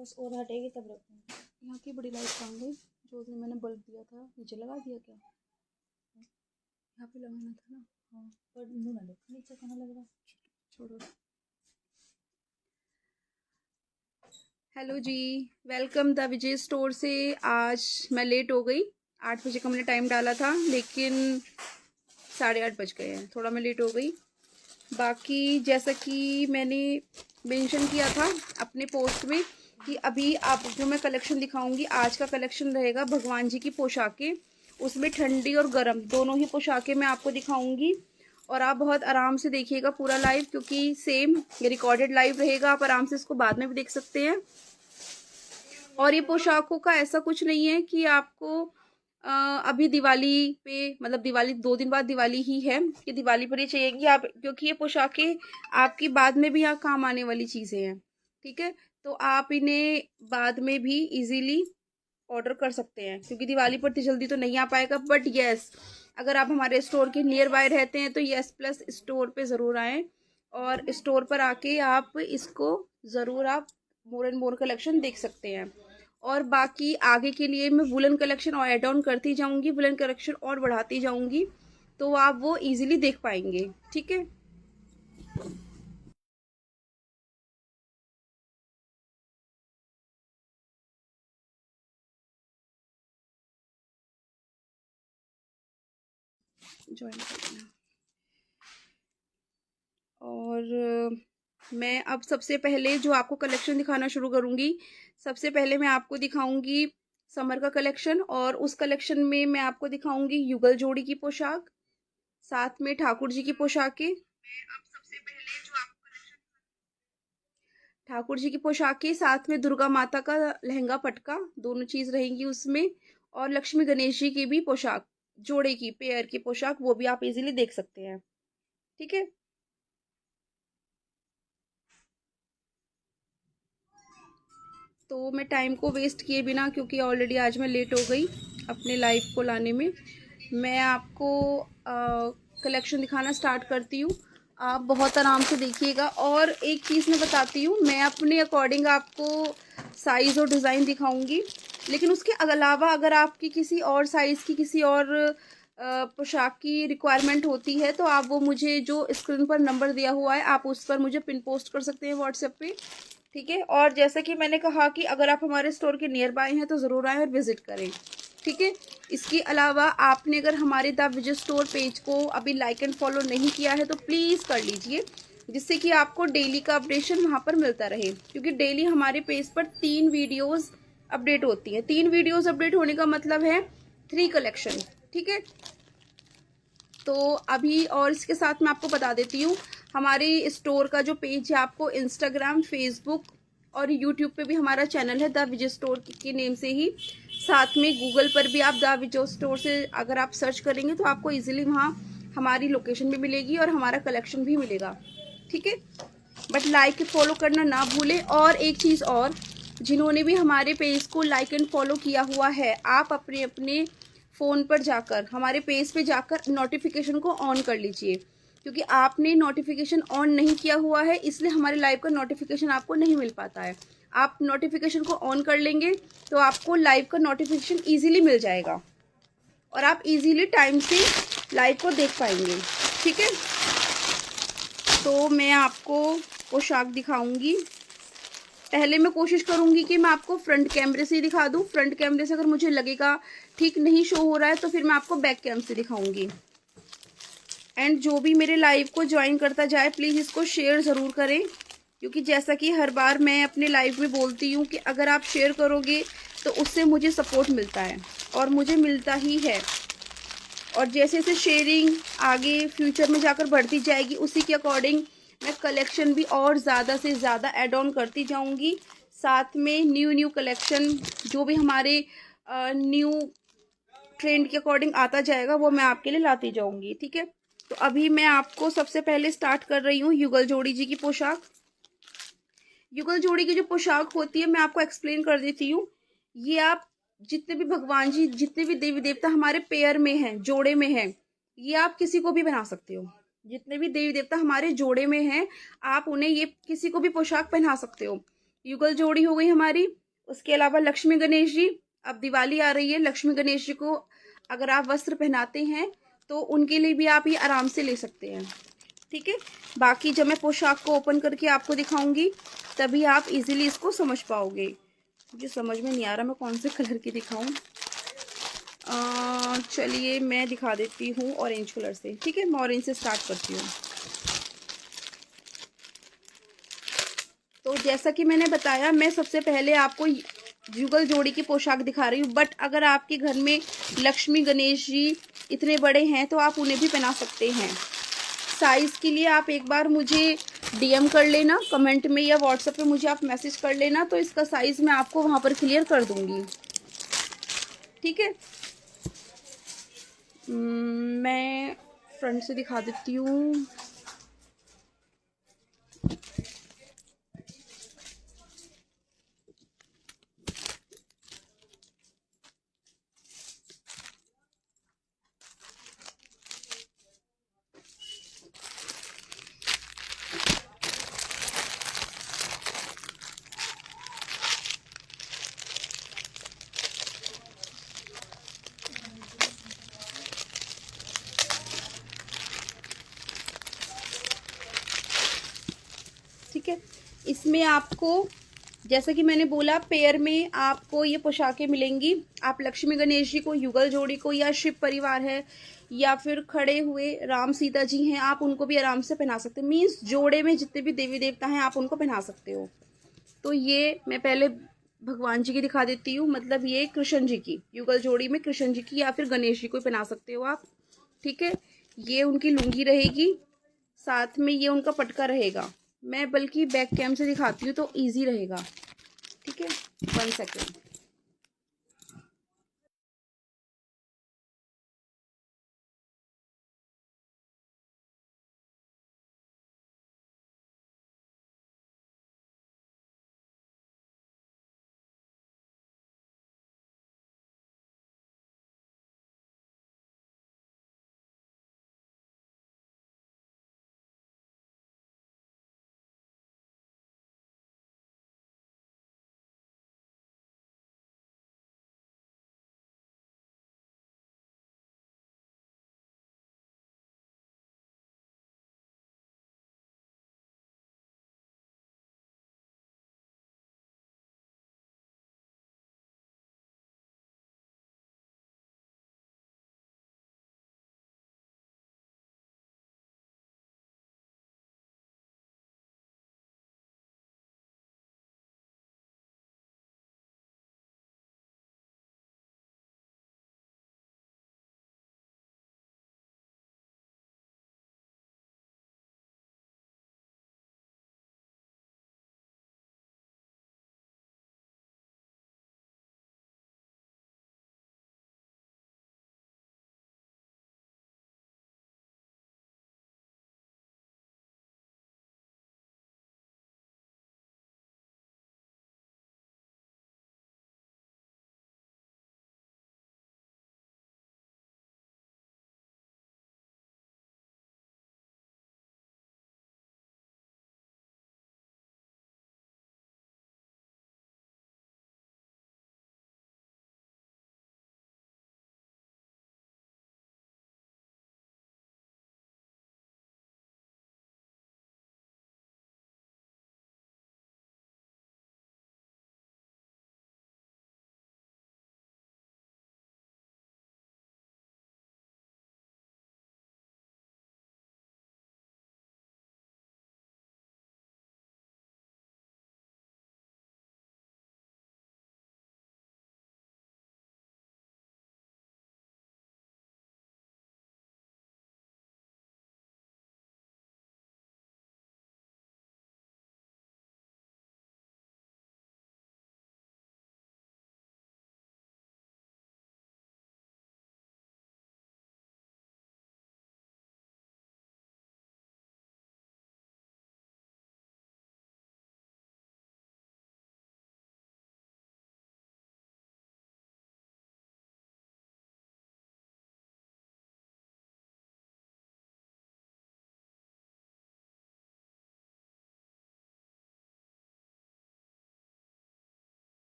बस और हटेगी तब रखूँगी। यहाँ की बड़ी लाइट कहाँ गई? जो उसने मैंने बल्ब दिया था नीचे लगा दिया क्या? यहाँ पे लगाना था ना। हाँ पर नू ना देखो नीचे कहना लग रहा। छोड़ो। हेलो जी, वेलकम द विजय स्टोर से। आज मैं लेट हो गई। 8 बजे का मैंने टाइम डाला था, लेकिन 8:30 बज गए हैं। थोड़ा मैं लेट हो गई। बाकी जैसा कि मैंने मेंशन किया था अपने पोस्ट में कि अभी आप जो मैं कलेक्शन दिखाऊंगी, आज का कलेक्शन रहेगा भगवान जी की पोशाकें। उसमें ठंडी और गर्म दोनों ही पोशाकें मैं आपको दिखाऊंगी। और आप बहुत आराम से देखिएगा पूरा लाइव, क्योंकि सेम रिकॉर्डेड लाइव रहेगा। आप आराम से इसको बाद में भी देख सकते हैं। और ये पोशाकों का ऐसा कुछ नहीं है कि आपको अभी दिवाली पे, मतलब दिवाली 2 दिन बाद दिवाली ही है कि दिवाली पर ये चाहिएगी आप, क्योंकि ये पोशाकें आपकी बाद में भी यहाँ काम आने वाली चीज़ें हैं। ठीक है, तो आप इन्हें बाद में भी इजीली ऑर्डर कर सकते हैं, क्योंकि दिवाली पर इतनी जल्दी तो नहीं आ पाएगा। बट यस, अगर आप हमारे स्टोर के नियर बाय रहते हैं तो यस प्लस स्टोर पे ज़रूर आएँ। और स्टोर पर आके आप इसको ज़रूर आप मोर एंड मोर कलेक्शन देख सकते हैं। और बाकी आगे के लिए मैं वुलन कलेक्शन और ऐड ऑन करती जाऊंगी, वुलन कलेक्शन और बढ़ाती जाऊंगी, तो आप वो इजीली देख पाएंगे। ठीक है, ज्वाइन कर लेना। और मैं अब सबसे पहले जो आपको कलेक्शन दिखाना शुरू करूंगी, सबसे पहले मैं आपको दिखाऊंगी समर का कलेक्शन। और उस कलेक्शन में मैं आपको दिखाऊंगी युगल जोड़ी की पोशाक, साथ में ठाकुर जी की पोशाकें। ठाकुर जी की पोशाकें, साथ में दुर्गा माता का लहंगा पटका, दोनों चीज रहेंगी उसमें। और लक्ष्मी गणेश जी की भी पोशाक, जोड़े की पेयर की पोशाक, वो भी आप इजीली देख सकते हैं। ठीक है, तो मैं टाइम को वेस्ट किए बिना, क्योंकि ऑलरेडी आज मैं लेट हो गई अपने लाइव को लाने में, मैं आपको कलेक्शन दिखाना स्टार्ट करती हूँ। आप बहुत आराम से देखिएगा। और एक चीज़ मैं बताती हूँ, मैं अपने अकॉर्डिंग आपको साइज़ और डिज़ाइन दिखाऊंगी, लेकिन उसके अलावा अगर आपकी किसी और साइज़ की, किसी और पोशाक की रिक्वायरमेंट होती है, तो आप वो मुझे जो स्क्रीन पर नंबर दिया हुआ है, आप उस पर मुझे पिन पोस्ट कर सकते हैं व्हाट्सएप पे। ठीक है, और जैसे कि मैंने कहा कि अगर आप हमारे स्टोर के नियर बाय हैं तो ज़रूर आएँ और विज़िट करें। ठीक है, इसके अलावा आपने अगर हमारे द विजय स्टोर पेज को अभी लाइक एंड फॉलो नहीं किया है तो प्लीज़ कर लीजिए, जिससे कि आपको डेली का अपडेशन वहाँ पर मिलता रहे। क्योंकि डेली हमारे पेज पर 3 वीडियोज़ अपडेट होती हैं। 3 वीडियोज़ अपडेट होने का मतलब है 3 कलेक्शन। ठीक है, तो अभी और इसके साथ मैं आपको बता देती हूँ, हमारे स्टोर का जो पेज है, आपको इंस्टाग्राम, फेसबुक और यूट्यूब पे भी हमारा चैनल है द विजय स्टोर के नेम से ही। साथ में गूगल पर भी आप द विजय स्टोर से अगर आप सर्च करेंगे तो आपको इजीली वहाँ हमारी लोकेशन भी मिलेगी और हमारा कलेक्शन भी मिलेगा। ठीक है, बट लाइक फॉलो करना ना भूलें। और एक चीज़ और, जिन्होंने भी हमारे पेज को लाइक एंड फॉलो किया हुआ है, आप अपने अपने फ़ोन पर जाकर हमारे पेज पे जाकर नोटिफिकेशन को ऑन कर लीजिए, क्योंकि आपने नोटिफिकेशन ऑन नहीं किया हुआ है, इसलिए हमारे लाइव का नोटिफिकेशन आपको नहीं मिल पाता है। आप नोटिफिकेशन को ऑन कर लेंगे तो आपको लाइव का नोटिफिकेशन ईजिली मिल जाएगा और आप इजीली टाइम से लाइव को देख पाएंगे। ठीक है, तो मैं आपको पोशाक दिखाऊंगी। पहले मैं कोशिश करूंगी कि मैं आपको फ्रंट कैमरे से ही दिखा दूं। फ्रंट कैमरे से अगर मुझे लगेगा ठीक नहीं शो हो रहा है तो फिर मैं आपको बैक कैम से दिखाऊंगी। एंड जो भी मेरे लाइव को ज्वाइन करता जाए, प्लीज़ इसको शेयर ज़रूर करें, क्योंकि जैसा कि हर बार मैं अपने लाइव में बोलती हूँ कि अगर आप शेयर करोगे तो उससे मुझे सपोर्ट मिलता है, और मुझे मिलता ही है। और जैसे जैसे शेयरिंग आगे फ्यूचर में जाकर बढ़ती जाएगी, उसी के अकॉर्डिंग मैं कलेक्शन भी और ज़्यादा से ज़्यादा ऐड ऑन करती जाऊंगी। साथ में न्यू कलेक्शन जो भी हमारे न्यू ट्रेंड के अकॉर्डिंग आता जाएगा, वो मैं आपके लिए लाती जाऊंगी। ठीक है, तो अभी मैं आपको सबसे पहले स्टार्ट कर रही हूँ युगल जोड़ी जी की पोशाक। युगल जोड़ी की जो पोशाक होती है, मैं आपको एक्सप्लेन कर देती हूँ। ये आप जितने भी भगवान जी, जितने भी देवी देवता हमारे पेयर में हैं, जोड़े में हैं, ये आप किसी को भी बना सकते हो। जितने भी देवी देवता हमारे जोड़े में हैं, आप उन्हें ये किसी को भी पोशाक पहना सकते हो। युगल जोड़ी हो गई हमारी। उसके अलावा लक्ष्मी गणेश जी, अब दिवाली आ रही है, लक्ष्मी गणेश जी को अगर आप वस्त्र पहनाते हैं तो उनके लिए भी आप ये आराम से ले सकते हैं। ठीक है, बाकी जब मैं पोशाक को ओपन करके आपको दिखाऊंगी तभी आप इजीली इसको समझ पाओगे। मुझे समझ में नहीं आ रहा मैं कौन से कलर की दिखाऊं। चलिए मैं दिखा देती हूँ ऑरेंज कलर से। ठीक है, मैं ऑरेंज से स्टार्ट करती हूँ। तो जैसा कि मैंने बताया, मैं सबसे पहले आपको युगल जोड़ी की पोशाक दिखा रही हूँ, बट अगर आपके घर में लक्ष्मी गणेश जी इतने बड़े हैं तो आप उन्हें भी पहना सकते हैं। साइज़ के लिए आप एक बार मुझे डीएम कर लेना कमेंट में, या व्हाट्सएप पे मुझे आप मैसेज कर लेना, तो इसका साइज़ मैं आपको वहाँ पर क्लियर कर दूँगी। ठीक है, मैं फ्रंट से दिखा देती हूँ। ठीक है, इसमें आपको जैसा कि मैंने बोला पेयर में आपको ये पोशाकें मिलेंगी। आप लक्ष्मी गणेश जी को, युगल जोड़ी को, या शिव परिवार है, या फिर खड़े हुए राम सीता जी हैं, आप उनको भी आराम से पहना सकते हैं। मीन्स जोड़े में जितने भी देवी देवता हैं आप उनको पहना सकते हो। तो ये मैं पहले भगवान जी की दिखा देती हूँ, मतलब ये कृष्ण जी की, युगल जोड़ी में कृष्ण जी की या फिर गणेश जी को पहना सकते हो आप। ठीक है, ये उनकी लुंगी रहेगी, साथ में ये उनका पटका रहेगा। मैं बल्कि बैक कैम से दिखाती हूँ तो इजी रहेगा। ठीक है, 1 सेकेंड।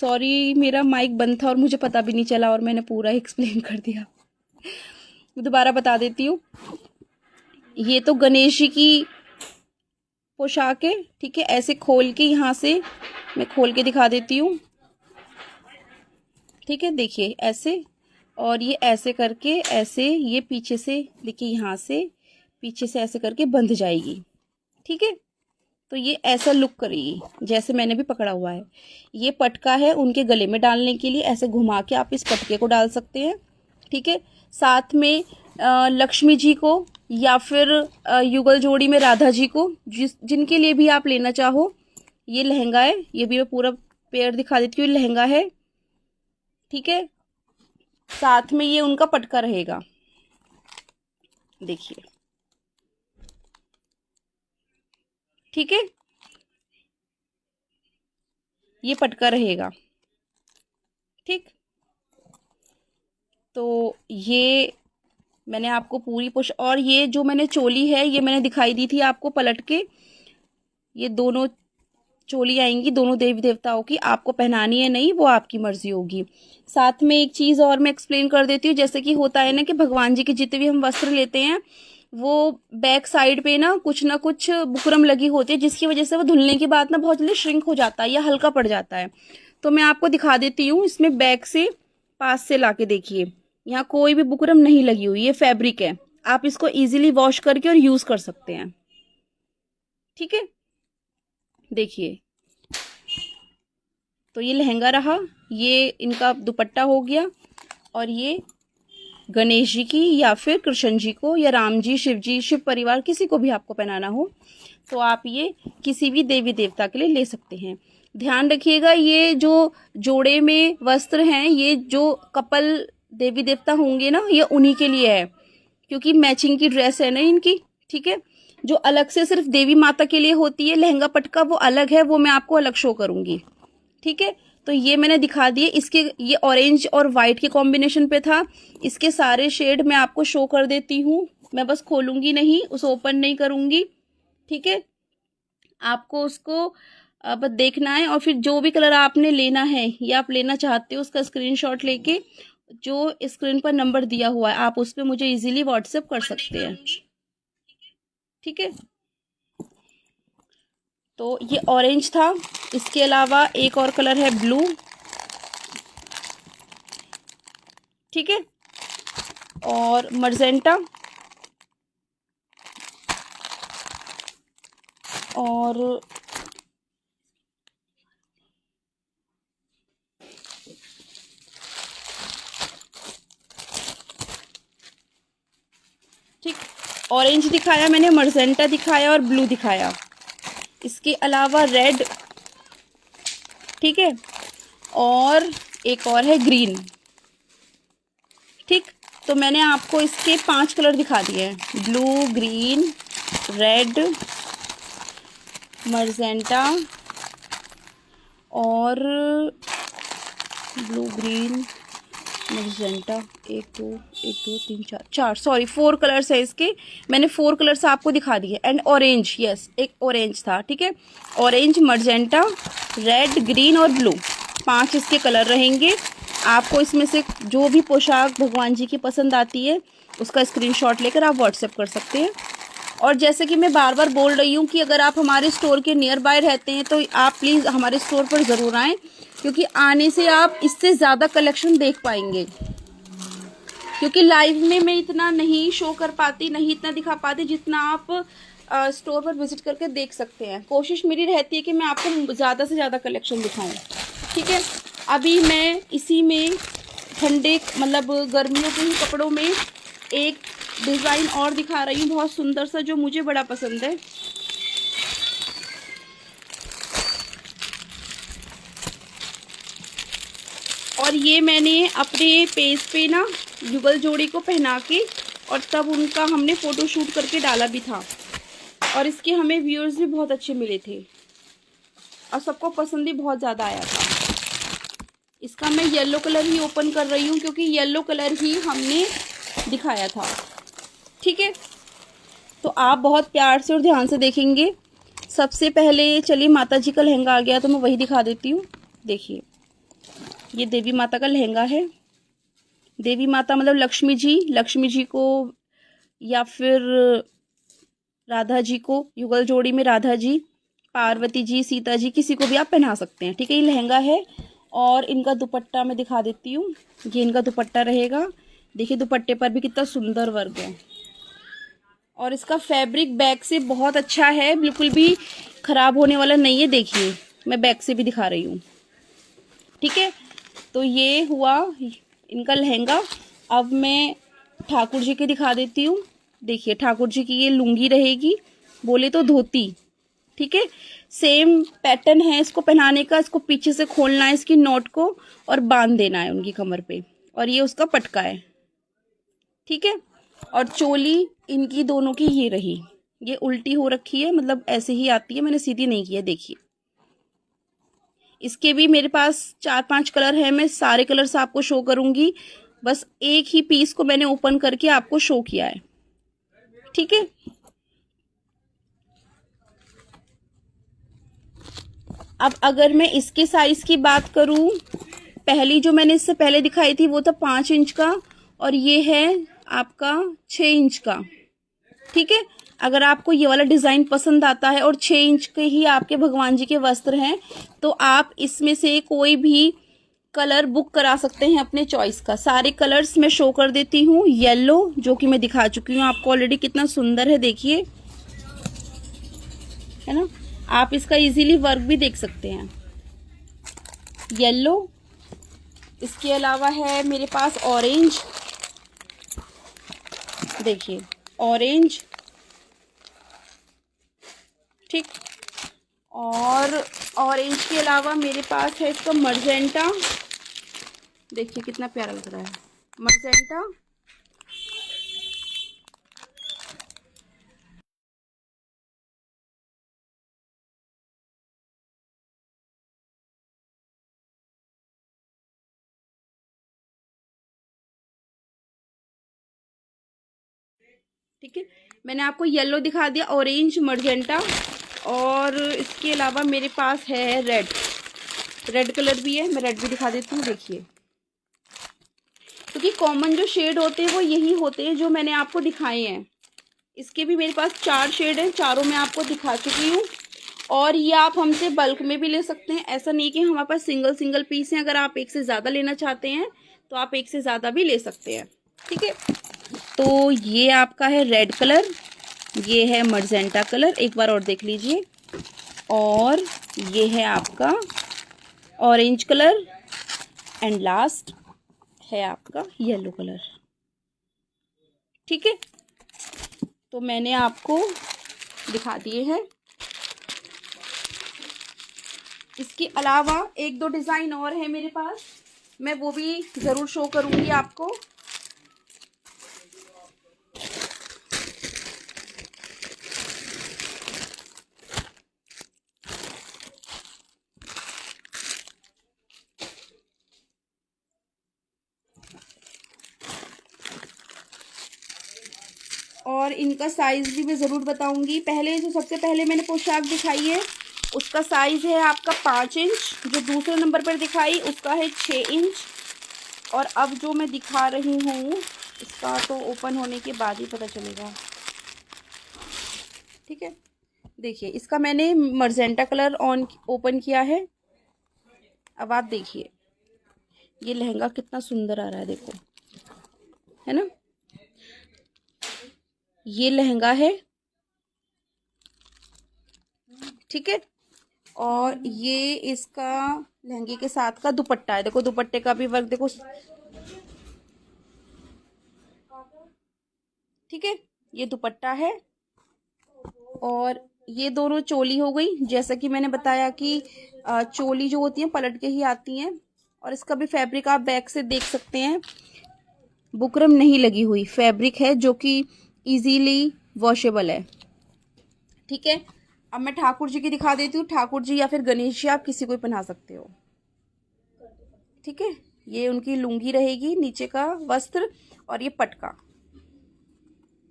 सॉरी, मेरा माइक बंद था और मुझे पता भी नहीं चला और मैंने पूरा एक्सप्लेन कर दिया। दोबारा बता देती हूँ। ये तो गणेश जी की पोशाक है, ठीक है। ऐसे खोल के, यहाँ से मैं खोल के दिखा देती हूँ, ठीक है। देखिए ऐसे, और ये ऐसे करके, ऐसे ये पीछे से, देखिए यहाँ से पीछे से ऐसे करके बंध जाएगी, ठीक है। तो ये ऐसा लुक करेगी जैसे मैंने भी पकड़ा हुआ है। ये पटका है उनके गले में डालने के लिए, ऐसे घुमा के आप इस पटके को डाल सकते हैं, ठीक है। साथ में लक्ष्मी जी को या फिर युगल जोड़ी में राधा जी को, जिनके लिए भी आप लेना चाहो। ये लहंगा है, ये भी मैं पूरा पेयर दिखा देती हूँ। लहंगा है, ठीक है। साथ में ये उनका पटका रहेगा, देखिए, ठीक है। ये पटका रहेगा, ठीक। तो ये मैंने आपको पूरी और ये जो मैंने चोली है ये मैंने दिखाई दी थी आपको पलट के। ये दोनों चोली आएंगी दोनों देवी देवताओं की, आपको पहनानी है नहीं, वो आपकी मर्जी होगी। साथ में एक चीज और मैं एक्सप्लेन कर देती हूँ। जैसे कि होता है ना कि भगवान जी के जितने भी हम वस्त्र लेते हैं, वो बैक साइड पे ना कुछ बुकरम लगी होती है, जिसकी वजह से वो धुलने के बाद ना बहुत जल्दी श्रिंक हो जाता है या हल्का पड़ जाता है। तो मैं आपको दिखा देती हूँ, इसमें बैक से पास से लाके देखिए, यहाँ कोई भी बुकरम नहीं लगी हुई, ये फैब्रिक है। आप इसको इजीली वॉश करके और यूज कर सकते हैं, ठीक है। देखिए, तो ये लहंगा रहा, ये इनका दुपट्टा हो गया, और ये गणेश जी की या फिर कृष्ण जी को या राम जी, शिव जी, शिव परिवार, किसी को भी आपको पहनाना हो तो आप ये किसी भी देवी देवता के लिए ले सकते हैं। ध्यान रखिएगा, ये जो जोड़े में वस्त्र हैं, ये जो कपल देवी देवता होंगे ना, ये उन्हीं के लिए है, क्योंकि मैचिंग की ड्रेस है ना इनकी, ठीक है। जो अलग से सिर्फ देवी माता के लिए होती है लहंगा पटका, वो अलग है, वो मैं आपको अलग शो करूंगी, ठीक है। तो ये मैंने दिखा दिए। इसके ये ऑरेंज और वाइट के कॉम्बिनेशन पे था। इसके सारे शेड मैं आपको शो कर देती हूँ, मैं बस खोलूंगी नहीं, उसे ओपन नहीं करूंगी, ठीक है। आपको उसको बस देखना है, और फिर जो भी कलर आपने लेना है या आप लेना चाहते हो उसका स्क्रीनशॉट लेके जो स्क्रीन पर नंबर दिया हुआ है आप उस पर मुझे इजीली व्हाट्सएप कर सकते हैं, ठीक है। तो ये ऑरेंज था, इसके अलावा एक और कलर है ब्लू, ठीक है, और मर्जेंटा, और ठीक, ऑरेंज दिखाया मैंने, मर्जेंटा दिखाया और ब्लू दिखाया। इसके अलावा रेड, ठीक है, और एक और है ग्रीन, ठीक। तो मैंने आपको इसके 5 कलर दिखा दिए हैं, ब्लू, ग्रीन, रेड, मर्जेंटा और blue, green, magenta, 1 2 3 4 sorry 4 colours है इसके। मैंने 4 कलर्स आपको दिखा दिए, एंड ऑरेंज, यस एक ऑरेंज था, ठीक है। ऑरेंज, मर्जेंटा, रेड, ग्रीन और ब्लू, 5 इसके कलर रहेंगे। आपको इसमें से जो भी पोशाक भगवान जी की पसंद आती है उसका स्क्रीनशॉट लेकर आप व्हाट्सएप कर सकते हैं। और जैसे कि मैं बार बार बोल रही हूँ कि अगर आप हमारे स्टोर के नियर बाय रहते हैं तो आप प्लीज़ हमारे स्टोर पर ज़रूर आएँ, क्योंकि आने से आप इससे ज़्यादा कलेक्शन देख पाएंगे। क्योंकि लाइव में मैं इतना नहीं शो कर पाती, नहीं इतना दिखा पाती जितना आप स्टोर पर विजिट करके देख सकते हैं। कोशिश मेरी रहती है कि मैं आपको ज़्यादा से ज़्यादा कलेक्शन दिखाऊं, ठीक है। अभी मैं इसी में ठंडे मतलब गर्मियों के ही कपड़ों में एक डिज़ाइन और दिखा रही हूँ, बहुत सुंदर सा, जो मुझे बड़ा पसंद है। और ये मैंने अपने पेज पे ना युगल जोड़ी को पहना के और तब उनका हमने फ़ोटो शूट करके डाला भी था, और इसके हमें व्यूअर्स भी बहुत अच्छे मिले थे और सबको पसंद भी बहुत ज़्यादा आया था। इसका मैं येलो कलर ही ओपन कर रही हूँ क्योंकि येलो कलर ही हमने दिखाया था, ठीक है। तो आप बहुत प्यार से और ध्यान से देखेंगे। सबसे पहले चलिए माता जी का लहंगा आ गया तो मैं वही दिखा देती हूँ। देखिए ये देवी माता का लहंगा है। देवी माता मतलब लक्ष्मी जी को या फिर राधा जी को, युगल जोड़ी में राधा जी, पार्वती जी, सीता जी, किसी को भी आप पहना सकते हैं। ठीक है, ये लहंगा है। और इनका दुपट्टा मैं दिखा देती हूँ। ये इनका दुपट्टा रहेगा। देखिए दुपट्टे पर भी कितना सुंदर वर्क है। और इसका फैब्रिक बैक से बहुत अच्छा है, बिल्कुल भी खराब होने वाला नहीं है। देखिए मैं बैक से भी दिखा रही हूँ। ठीक है, तो ये हुआ इनका लहंगा। अब मैं ठाकुर जी के दिखा देती हूँ। देखिए ठाकुर जी की ये लुंगी रहेगी, बोले तो धोती। ठीक है, सेम पैटर्न है इसको पहनाने का। इसको पीछे से खोलना है इसकी नोट को और बांध देना है उनकी कमर पे। और ये उसका पटका है। ठीक है, और चोली इनकी दोनों की ये रही। ये उल्टी हो रखी है, मतलब ऐसे ही आती है, मैंने सीधी नहीं किया। देखिए इसके भी मेरे पास 4-5 कलर है। मैं सारे कलर्स आपको शो करूंगी, बस एक ही पीस को मैंने ओपन करके आपको शो किया है। ठीक है, अब अगर मैं इसके साइज की बात करूं, पहली जो मैंने इससे पहले दिखाई थी वो था 5 इंच का, और ये है आपका 6 इंच का। ठीक है, अगर आपको ये वाला डिजाइन पसंद आता है और 6 इंच के ही आपके भगवान जी के वस्त्र हैं, तो आप इसमें से कोई भी कलर बुक करा सकते हैं अपने चॉइस का। सारे कलर्स मैं शो कर देती हूँ। येलो जो कि मैं दिखा चुकी हूँ आपको ऑलरेडी, कितना सुंदर है देखिए, है ना। आप इसका इजीली वर्क भी देख सकते हैं। येलो, इसके अलावा है मेरे पास ऑरेंज। देखिए ऑरेंज, ठीक। और ऑरेंज के अलावा मेरे पास है इसका मर्जेंटा। देखिए कितना प्यारा लग रहा है मर्जेंटा। ठीक है, मैंने आपको येलो दिखा दिया, ऑरेंज, मर्जेंटा। और इसके अलावा मेरे पास है रेड। रेड कलर भी है, मैं रेड भी दिखा देती हूँ। देखिए, क्योंकि कॉमन जो शेड होते हैं वो यही होते हैं जो मैंने आपको दिखाए हैं। इसके भी मेरे पास 4 शेड हैं, चारों मैं आपको दिखा चुकी हूँ। और ये आप हमसे बल्क में भी ले सकते हैं। ऐसा नहीं कि हमारे पास सिंगल सिंगल पीस हैं। अगर आप एक से ज़्यादा लेना चाहते हैं तो आप एक से ज़्यादा भी ले सकते हैं। ठीक है, तो ये आपका है रेड कलर, ये है मर्जेंटा कलर, एक बार और देख लीजिए। और ये है आपका ऑरेंज कलर, एंड लास्ट है आपका येलो कलर। ठीक है, तो मैंने आपको दिखा दिए हैं। इसके अलावा 1-2 डिज़ाइन और है मेरे पास, मैं वो भी ज़रूर शो करूँगी आपको। और इनका साइज़ भी मैं ज़रूर बताऊंगी। पहले जो सबसे पहले मैंने पोशाक दिखाई है उसका साइज़ है आपका 5 इंच। जो दूसरे नंबर पर दिखाई उसका है 6 इंच। और अब जो मैं दिखा रही हूँ इसका तो ओपन होने के बाद ही पता चलेगा। ठीक है, देखिए इसका मैंने मर्जेंटा कलर ओपन किया है। अब आप देखिए ये लहंगा कितना सुंदर आ रहा है, देखो, है ना। ये लहंगा है, ठीक है। और ये इसका लहंगे के साथ का दुपट्टा है। देखो दुपट्टे का भी वर्क देखो, ठीक है। ये दुपट्टा है। और ये दोनों चोली हो गई। जैसा कि मैंने बताया कि चोली जो होती है पलट के ही आती हैं। और इसका भी फैब्रिक आप बैक से देख सकते हैं, बुकरम नहीं लगी हुई फैब्रिक है जो कि इजीली वॉशेबल है। ठीक है, अब मैं ठाकुर जी की दिखा देती हूँ। ठाकुर जी या फिर गणेश जी आप किसी को पहना सकते हो। ठीक है, ये उनकी लुंगी रहेगी, नीचे का वस्त्र, और ये पटका,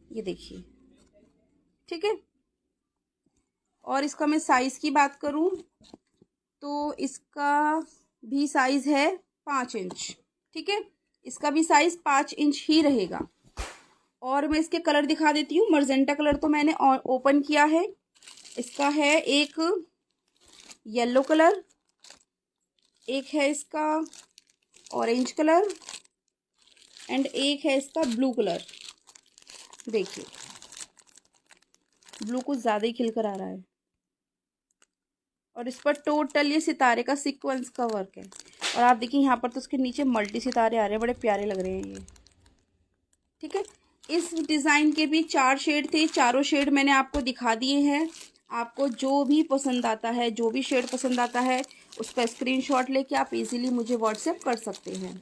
ये देखिए। ठीक है, और इसका मैं साइज की बात करूं तो इसका भी साइज है 5 इंच। ठीक है, इसका भी साइज 5 इंच ही रहेगा। और मैं इसके कलर दिखा देती हूँ। मर्जेंटा कलर तो मैंने ओपन किया है। इसका है एक येलो कलर, एक है इसका ऑरेंज कलर एंड एक है इसका ब्लू कलर। देखिए ब्लू कुछ ज़्यादा ही खिल कर आ रहा है और इस पर टोटल ये सितारे का सीक्वेंस का वर्क है। और आप देखिए यहाँ पर तो उसके नीचे मल्टी सितारे आ रहे हैं, बड़े प्यारे लग रहे हैं ये। ठीक है, इस डिज़ाइन के भी 4 शेड थे, चारों शेड मैंने आपको दिखा दिए हैं। आपको जो भी पसंद आता है, जो भी शेड पसंद आता है, उसका स्क्रीनशॉट लेके आप इजीली मुझे व्हाट्सएप कर सकते हैं।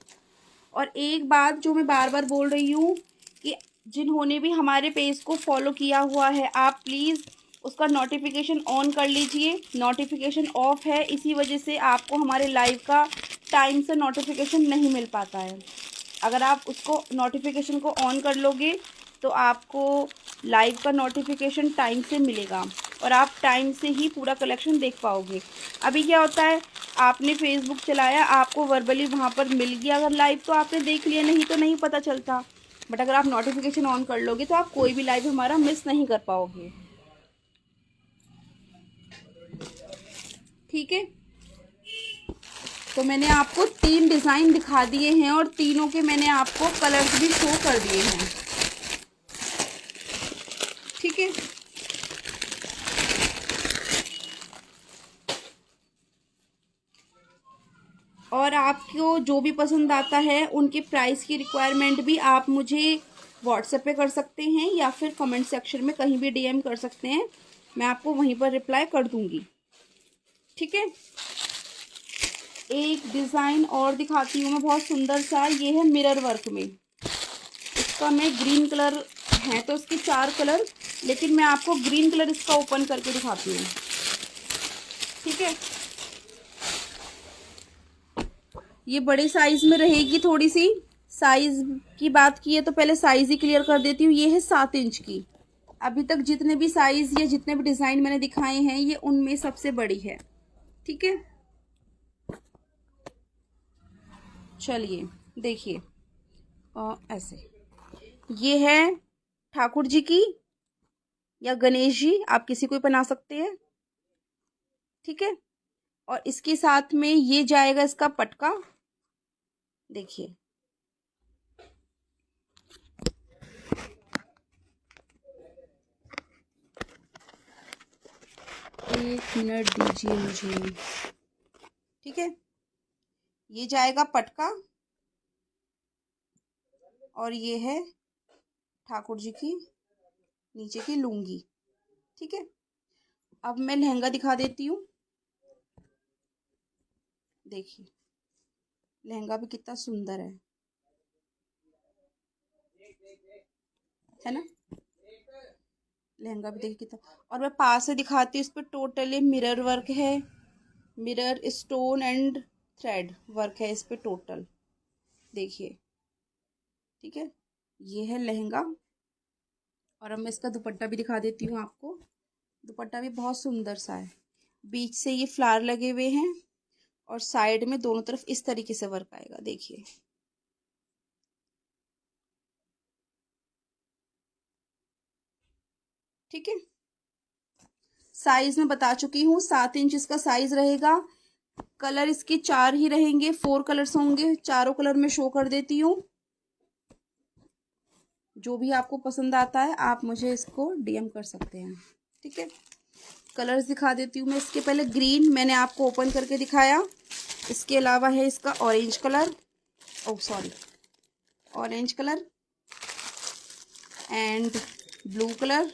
और एक बात जो मैं बार बार बोल रही हूँ कि जिन्होंने भी हमारे पेज को फॉलो किया हुआ है, आप प्लीज़ उसका नोटिफिकेशन ऑन कर लीजिए। नोटिफिकेशन ऑफ है, इसी वजह से आपको हमारे लाइव का टाइम से नोटिफिकेशन नहीं मिल पाता है। अगर आप उसको नोटिफिकेशन को ऑन कर लोगे तो आपको लाइव का नोटिफिकेशन टाइम से मिलेगा और आप टाइम से ही पूरा कलेक्शन देख पाओगे। अभी क्या होता है, आपने फेसबुक चलाया, आपको वर्बली वहाँ पर मिल गया अगर लाइव तो आपने देख लिया, नहीं तो नहीं पता चलता। बट अगर आप नोटिफिकेशन ऑन कर लोगे तो आप कोई भी लाइव हमारा मिस नहीं कर पाओगे। ठीक है, तो मैंने आपको 3 डिज़ाइन दिखा दिए हैं और तीनों के मैंने आपको कलर्स भी शो कर दिए हैं। ठीक है, और आपको जो भी पसंद आता है उनके प्राइस की रिक्वायरमेंट भी आप मुझे व्हाट्सएप पे कर सकते हैं या फिर कमेंट सेक्शन में कहीं भी डीएम कर सकते हैं, मैं आपको वहीं पर रिप्लाई कर दूंगी। ठीक है, एक डिज़ाइन और दिखाती हूँ मैं, बहुत सुंदर सा। ये है मिरर वर्क में, इसका मैं ग्रीन कलर है तो इसके 4 कलर, लेकिन मैं आपको ग्रीन कलर इसका ओपन करके दिखाती हूँ। ठीक है, ये बड़े साइज में रहेगी। थोड़ी सी साइज की बात की है तो पहले साइज ही क्लियर कर देती हूँ। ये है 7 इंच की। अभी तक जितने भी साइज या जितने भी डिज़ाइन मैंने दिखाए हैं, ये उनमें सबसे बड़ी है। ठीक है, चलिए देखिए ऐसे। ये है ठाकुर जी की या गणेश जी, आप किसी को भी बना सकते हैं। ठीक है, और इसके साथ में ये जाएगा इसका पटका। देखिए एक मिनट दीजिए मुझे। ठीक है, ये जाएगा पटका और ये है ठाकुर जी की नीचे की लुंगी। ठीक है, अब मैं लहंगा दिखा देती हूँ। देखिए लहंगा भी कितना सुंदर है ना। लहंगा भी देखिए कितना, और मैं पास से दिखाती हूँ। इस पर टोटली मिरर वर्क है, mirror stone and thread work है इस पे टोटल। देखिए ठीक है, ये है लहंगा। और अब मैं इसका दुपट्टा भी दिखा देती हूँ आपको। दुपट्टा भी बहुत सुंदर सा है, बीच से ये फ्लावर लगे हुए हैं और साइड में दोनों तरफ इस तरीके से वर्क आएगा। देखिए ठीक है, साइज में बता चुकी हूँ, 7 इंच इसका साइज रहेगा। कलर इसके 4 ही रहेंगे, 4 कलर्स होंगे। चारों कलर में शो कर देती हूँ। जो भी आपको पसंद आता है आप मुझे इसको डीएम कर सकते हैं। ठीक है, कलर्स दिखा देती हूँ मैं। इसके पहले ग्रीन मैंने आपको ओपन करके दिखाया। इसके अलावा है इसका orange colour, orange colour and blue colour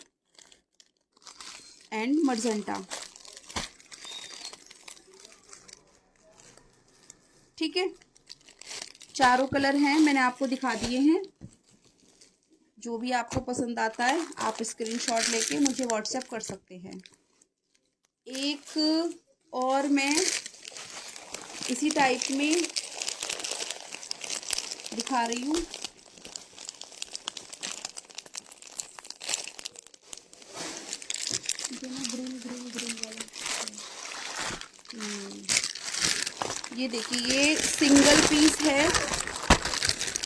and magenta. ठीक है, चारों कलर हैं, मैंने आपको दिखा दिए हैं। जो भी आपको पसंद आता है आप स्क्रीनशॉट लेके मुझे व्हाट्सएप कर सकते हैं। एक और मैं इसी टाइप में दिखा रही हूँ। ये देखिए, ये सिंगल पीस है,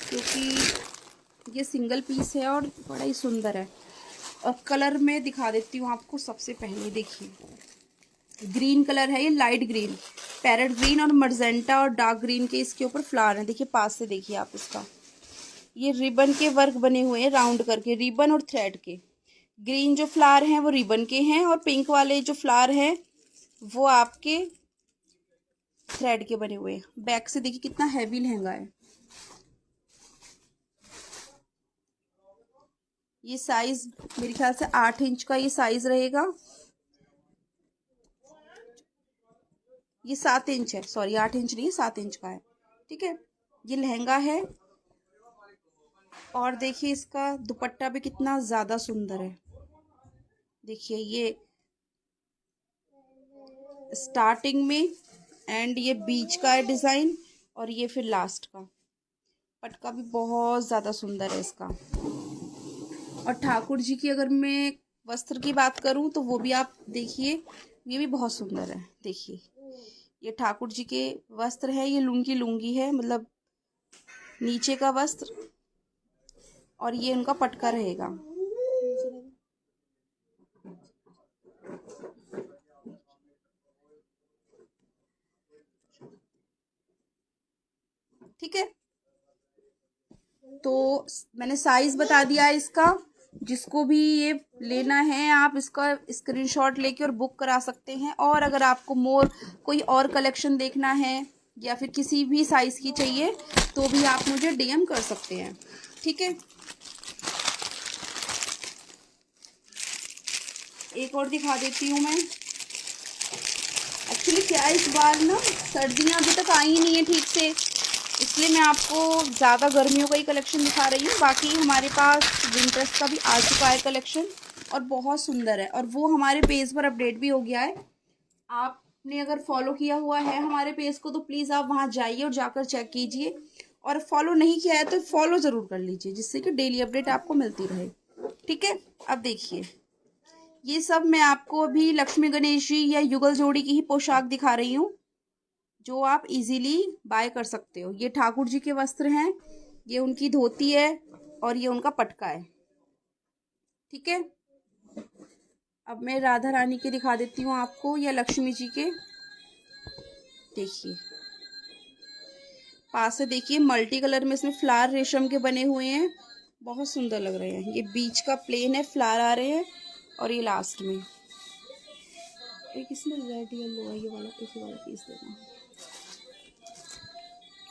क्योंकि ये सिंगल पीस है और बड़ा ही सुंदर है। और कलर में दिखा देती हूँ आपको। सबसे पहले देखिए, ग्रीन कलर है, ये लाइट ग्रीन, पैरेट ग्रीन और मर्जेंटा और डार्क ग्रीन के इसके ऊपर फ्लावर हैं। देखिए पास से देखिए आप इसका, ये रिबन के वर्क बने हुए हैं राउंड करके, रिबन और थ्रेड के। ग्रीन जो फ्लावर हैं वो रिबन के हैं और पिंक वाले जो फ्लावर हैं वो आपके थ्रेड के बने हुए हैं। बैक से देखिए कितना हैवी लहंगा है। ये साइज मेरे ख्याल से 8 इंच का ये साइज रहेगा। ये 7 इंच है, सॉरी 8 इंच नहीं, 7 इंच का है। ठीक है, ये लहंगा है। और देखिए इसका दुपट्टा भी कितना ज़्यादा सुंदर है। देखिए ये स्टार्टिंग में एंड ये बीच का है डिज़ाइन, और ये फिर लास्ट का। पटका भी बहुत ज़्यादा सुंदर है इसका। और ठाकुर जी की अगर मैं वस्त्र की बात करूं तो वो भी आप देखिए, ये भी बहुत सुंदर है। देखिए ये ठाकुर जी के वस्त्र है, ये लुंगी लुंगी है, मतलब नीचे का वस्त्र, और ये उनका पटका रहेगा। ठीक है, तो मैंने साइज बता दिया है इसका। जिसको भी ये लेना है आप इसका स्क्रीनशॉट लेके और बुक करा सकते हैं। और अगर आपको कोई और कलेक्शन देखना है या फिर किसी भी साइज की चाहिए तो भी आप मुझे डीएम कर सकते हैं। ठीक है, एक और दिखा देती हूँ मैं। एक्चुअली क्या है, इस बार ना सर्दियाँ अभी तक आई नहीं है ठीक से, इसलिए मैं आपको ज़्यादा गर्मियों का ही कलेक्शन दिखा रही हूँ। बाकी हमारे पास विंटर्स का भी आ चुका है कलेक्शन और बहुत सुंदर है, और वो हमारे पेज पर अपडेट भी हो गया है। आपने अगर फॉलो किया हुआ है हमारे पेज को तो प्लीज़ आप वहाँ जाइए और जाकर चेक कीजिए, और फॉलो नहीं किया है तो फॉलो ज़रूर कर लीजिए, जिससे कि डेली अपडेट आपको मिलती रहे। ठीक है, अब देखिए ये सब मैं आपको अभी लक्ष्मी गणेश जी या युगल जोड़ी की ही पोशाक दिखा रही हूँ, जो आप इजीली बाय कर सकते हो। ये ठाकुर जी के वस्त्र हैं, ये उनकी धोती है और ये उनका पटका है। ठीक है, अब मैं राधा रानी के दिखा देती हूँ आपको, या लक्ष्मी जी के। देखिए पास से देखिए, मल्टी कलर में इसमें फ्लावर रेशम के बने हुए हैं, बहुत सुंदर लग रहे हैं। ये बीच का प्लेन है, फ्लावर आ रहे हैं, और ये लास्ट में एक इसमें रेड येलो है, ये वाला एक वाला पीस देना,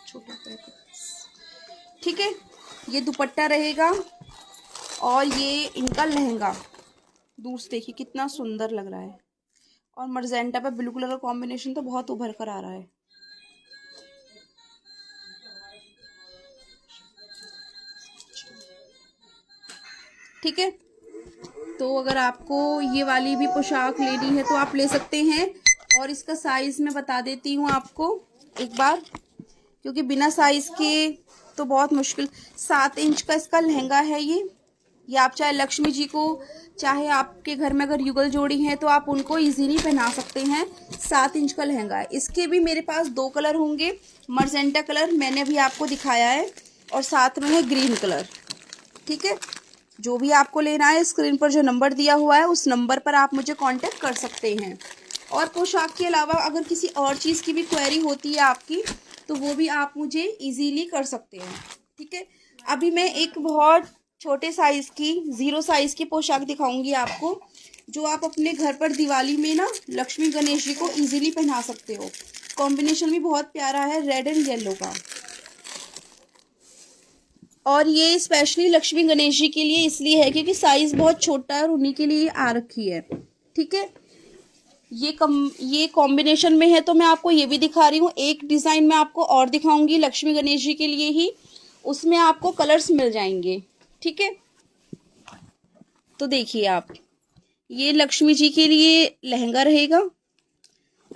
छोटा पैकेट। ठीक है, ये दुपट्टा रहेगा और ये इनका लहंगा। दूर से देखिए कितना सुंदर लग रहा है, और मर्जेंटा पे ब्लू कलर का कॉम्बिनेशन तो बहुत उभर कर आ रहा है। ठीक है, तो अगर आपको ये वाली भी पोशाक लेनी है तो आप ले सकते हैं। और इसका साइज मैं बता देती हूँ आपको एक बार, क्योंकि बिना साइज के तो बहुत मुश्किल। 7 इंच का इसका लहंगा है ये आप चाहे लक्ष्मी जी को, चाहे आपके घर में अगर युगल जोड़ी है तो आप उनको इजीली पहना सकते हैं। 7 इंच का लहंगा है। इसके भी मेरे पास 2 कलर होंगे, मर्जेंटा कलर मैंने अभी आपको दिखाया है, और साथ में है ग्रीन कलर। ठीक है, जो भी आपको लेना है स्क्रीन पर जो नंबर दिया हुआ है उस नंबर पर आप मुझे कांटेक्ट कर सकते हैं। और पोशाक के अलावा अगर किसी और चीज़ की भी क्वेरी होती है आपकी तो वो भी आप मुझे इजीली कर सकते हैं। ठीक है, अभी मैं एक बहुत छोटे साइज़ की 0 साइज़ की पोशाक दिखाऊंगी आपको, जो आप अपने घर पर दिवाली में ना लक्ष्मी गणेश जी को इजीली पहना सकते हो। कॉम्बिनेशन भी बहुत प्यारा है, रेड एंड येलो का। और ये स्पेशली लक्ष्मी गणेश जी के लिए इसलिए है क्योंकि साइज़ बहुत छोटा है और उन्हीं के लिए आ रखी है। ठीक है, ये कॉम्बिनेशन में है तो मैं आपको ये भी दिखा रही हूँ। एक डिज़ाइन में आपको और दिखाऊंगी लक्ष्मी गणेश जी के लिए ही, उसमें आपको कलर्स मिल जाएंगे। ठीक है, तो देखिए आप, ये लक्ष्मी जी के लिए लहंगा रहेगा,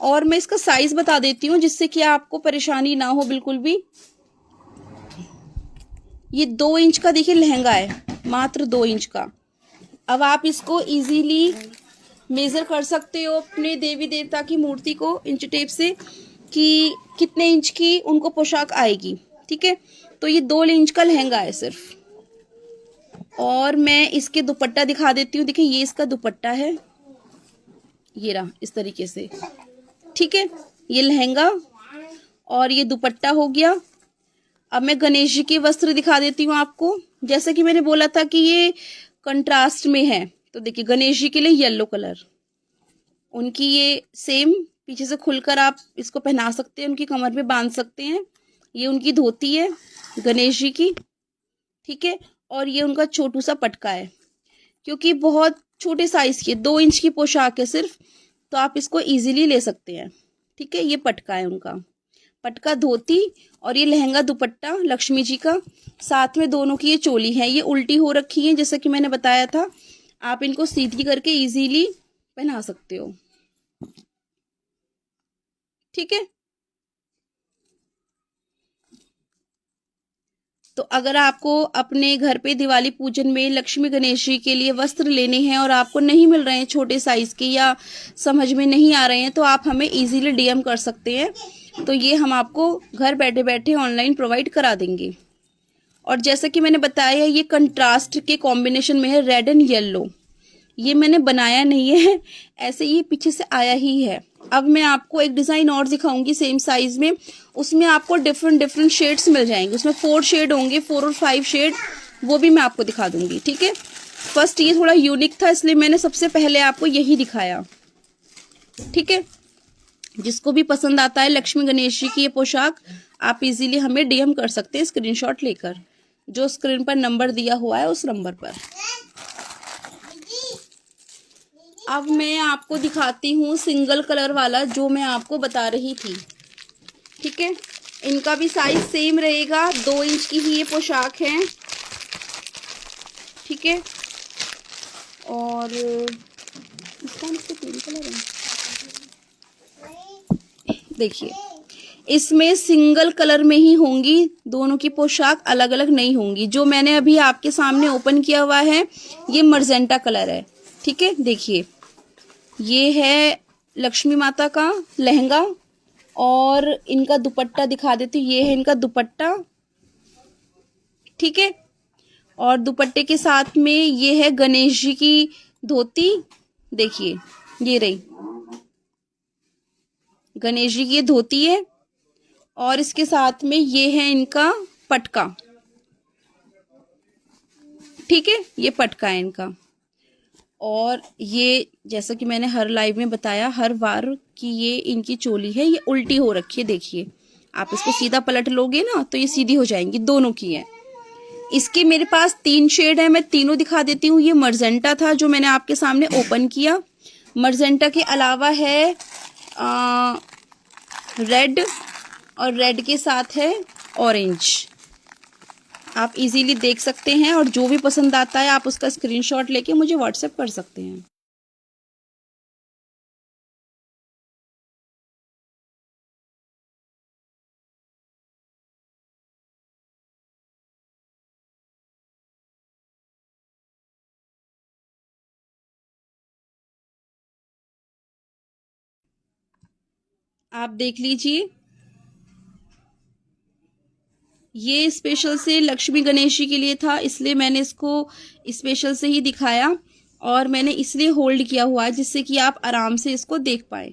और मैं इसका साइज़ बता देती हूँ जिससे कि आपको परेशानी ना हो बिल्कुल भी। ये 2 इंच का देखिए लहंगा है, मात्र 2 इंच का। अब आप इसको इजीली मेज़र कर सकते हो अपने देवी देवता की मूर्ति को इंच टेप से, कि कितने इंच की उनको पोशाक आएगी। ठीक है, तो ये 2 इंच का लहंगा है सिर्फ। और मैं इसके दुपट्टा दिखा देती हूँ। देखिए ये इसका दुपट्टा है, ये रहा इस तरीके से। ठीक है, ये लहंगा और ये दुपट्टा हो गया। अब मैं गणेश जी के वस्त्र दिखा देती हूँ आपको। जैसा कि मैंने बोला था कि ये कंट्रास्ट में है, तो देखिए गणेश जी के लिए येलो कलर, उनकी ये सेम पीछे से खुलकर आप इसको पहना सकते हैं, उनकी कमर पे बांध सकते हैं। ये उनकी धोती है गणेश जी की। ठीक है, और ये उनका छोटू सा पटका है, क्योंकि बहुत छोटे साइज की 2 इंच की पोशाक है सिर्फ, तो आप इसको इजीली ले सकते हैं। ठीक है, ये पटका है उनका, पटका धोती, और ये लहंगा दुपट्टा लक्ष्मी जी का। साथ में दोनों की ये चोली है, ये उल्टी हो रखी है जैसा कि मैंने बताया था। आप इनको सीधी करके इजीली पहना सकते हो। ठीक है, तो अगर आपको अपने घर पे दिवाली पूजन में लक्ष्मी गणेश जी के लिए वस्त्र लेने हैं और आपको नहीं मिल रहे हैं छोटे साइज के, या समझ में नहीं आ रहे हैं, तो आप हमें इजीली डीएम कर सकते हैं। तो ये हम आपको घर बैठे बैठे ऑनलाइन प्रोवाइड करा देंगे। और जैसा कि मैंने बताया, ये कंट्रास्ट के कॉम्बिनेशन में है, रेड एंड येलो। ये मैंने बनाया नहीं है, ऐसे ये पीछे से आया ही है। अब मैं आपको एक डिज़ाइन और दिखाऊंगी सेम साइज में, उसमें आपको डिफरेंट शेड्स मिल जाएंगे। उसमें 4 शेड होंगे, 4 और 5 शेड, वो भी मैं आपको दिखा दूंगी। ठीक है, फर्स्ट ये थोड़ा यूनिक था, इसलिए मैंने सबसे पहले आपको यही दिखाया। ठीक है, जिसको भी पसंद आता है लक्ष्मी गणेश जी की ये पोशाक, आप इजीली हमें डीएम कर सकते हैं स्क्रीनशॉट लेकर, जो स्क्रीन पर नंबर दिया हुआ है उस नंबर पर। अब मैं आपको दिखाती हूँ सिंगल कलर वाला, जो मैं आपको बता रही थी। ठीक है, इनका भी साइज सेम रहेगा, 2 इंच की ही ये पोशाक है। ठीक है, और इसका पिंक कलर है। देखिए इसमें सिंगल कलर में ही होंगी, दोनों की पोशाक अलग अलग नहीं होंगी। जो मैंने अभी आपके सामने ओपन किया हुआ है ये मर्जेंटा कलर है। ठीक है, देखिए ये है लक्ष्मी माता का लहंगा, और इनका दुपट्टा दिखा देती हूँ। ये है इनका दुपट्टा। ठीक है, और दुपट्टे के साथ में ये है गणेश जी की धोती। देखिए ये रही गणेश जी की ये धोती है, और इसके साथ में ये है इनका पटका। ठीक है, ये पटका है इनका। और ये जैसा कि मैंने हर लाइव में बताया हर बार कि ये इनकी चोली है, ये उल्टी हो रखी है। देखिए आप इसको सीधा पलट लोगे ना तो ये सीधी हो जाएंगी, दोनों की है। इसके मेरे पास 3 शेड है, मैं तीनों दिखा देती हूँ। ये मर्जेंटा था जो मैंने आपके सामने ओपन किया। मर्जेंटा के अलावा है रेड, और रेड के साथ है ऑरेंज। आप इजीली देख सकते हैं, और जो भी पसंद आता है आप उसका स्क्रीनशॉट लेके मुझे व्हाट्सएप कर सकते हैं। आप देख लीजिए, ये स्पेशल से लक्ष्मी गणेश जी के लिए था, इसलिए मैंने इसको स्पेशल से ही दिखाया, और मैंने इसलिए होल्ड किया हुआ है जिससे कि आप आराम से इसको देख पाए।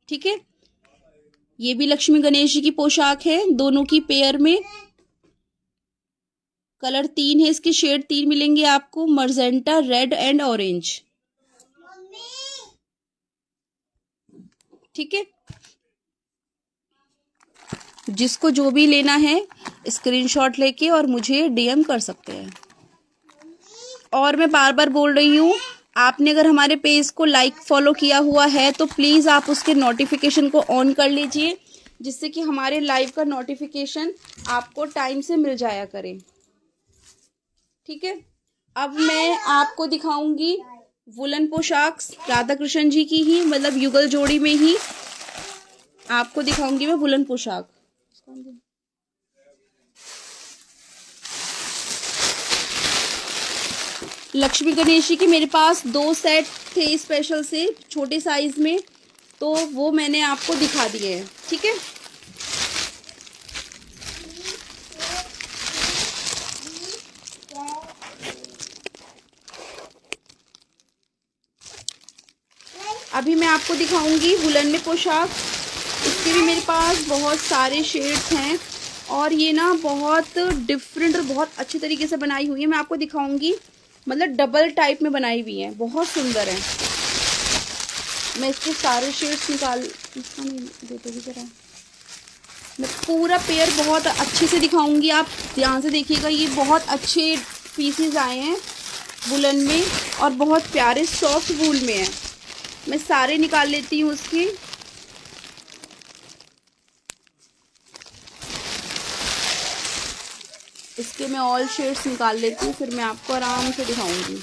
ठीक है, ये भी लक्ष्मी गणेश जी की पोशाक है, दोनों की पेयर में। कलर 3 है, इसके शेड 3 मिलेंगे आपको, मर्जेंटा, रेड एंड ऑरेंज। ठीक है, जिसको जो भी लेना है स्क्रीनशॉट लेके और मुझे डीएम कर सकते हैं। और मैं बार बार बोल रही हूँ, आपने अगर हमारे पेज को लाइक फॉलो किया हुआ है तो प्लीज़ आप उसके नोटिफिकेशन को ऑन कर लीजिए, जिससे कि हमारे लाइव का नोटिफिकेशन आपको टाइम से मिल जाया करे। ठीक है, अब मैं आपको दिखाऊंगी वुलन पोशाक, राधा कृष्ण जी की ही, मतलब युगल जोड़ी में ही आपको दिखाऊंगी मैं वुलन पोशाक। लक्ष्मी गणेश जी की मेरे पास 2 सेट थे स्पेशल से छोटे साइज में, तो वो मैंने आपको दिखा दिए हैं। ठीक है, अभी मैं आपको दिखाऊंगी वुलन में पोशाक। इसके भी मेरे पास बहुत सारे शेड्स हैं और ये ना बहुत डिफरेंट और बहुत अच्छे तरीके से बनाई हुई है। मैं आपको दिखाऊंगी, मतलब डबल टाइप में बनाई हुई है, बहुत सुंदर है। मैं इसके सारे शेड्स देते भी जरा, मैं पूरा पेयर बहुत अच्छे से दिखाऊंगी। आप ध्यान से देखिएगा, ये बहुत अच्छे पीसेस आए हैं वुलन में और बहुत प्यारे सॉफ्ट वूल में है। मैं सारे निकाल लेती हूँ उसकी। इसके मैं ऑल शेड्स निकाल लेती हूँ, फिर मैं आपको आराम से दिखाऊंगी,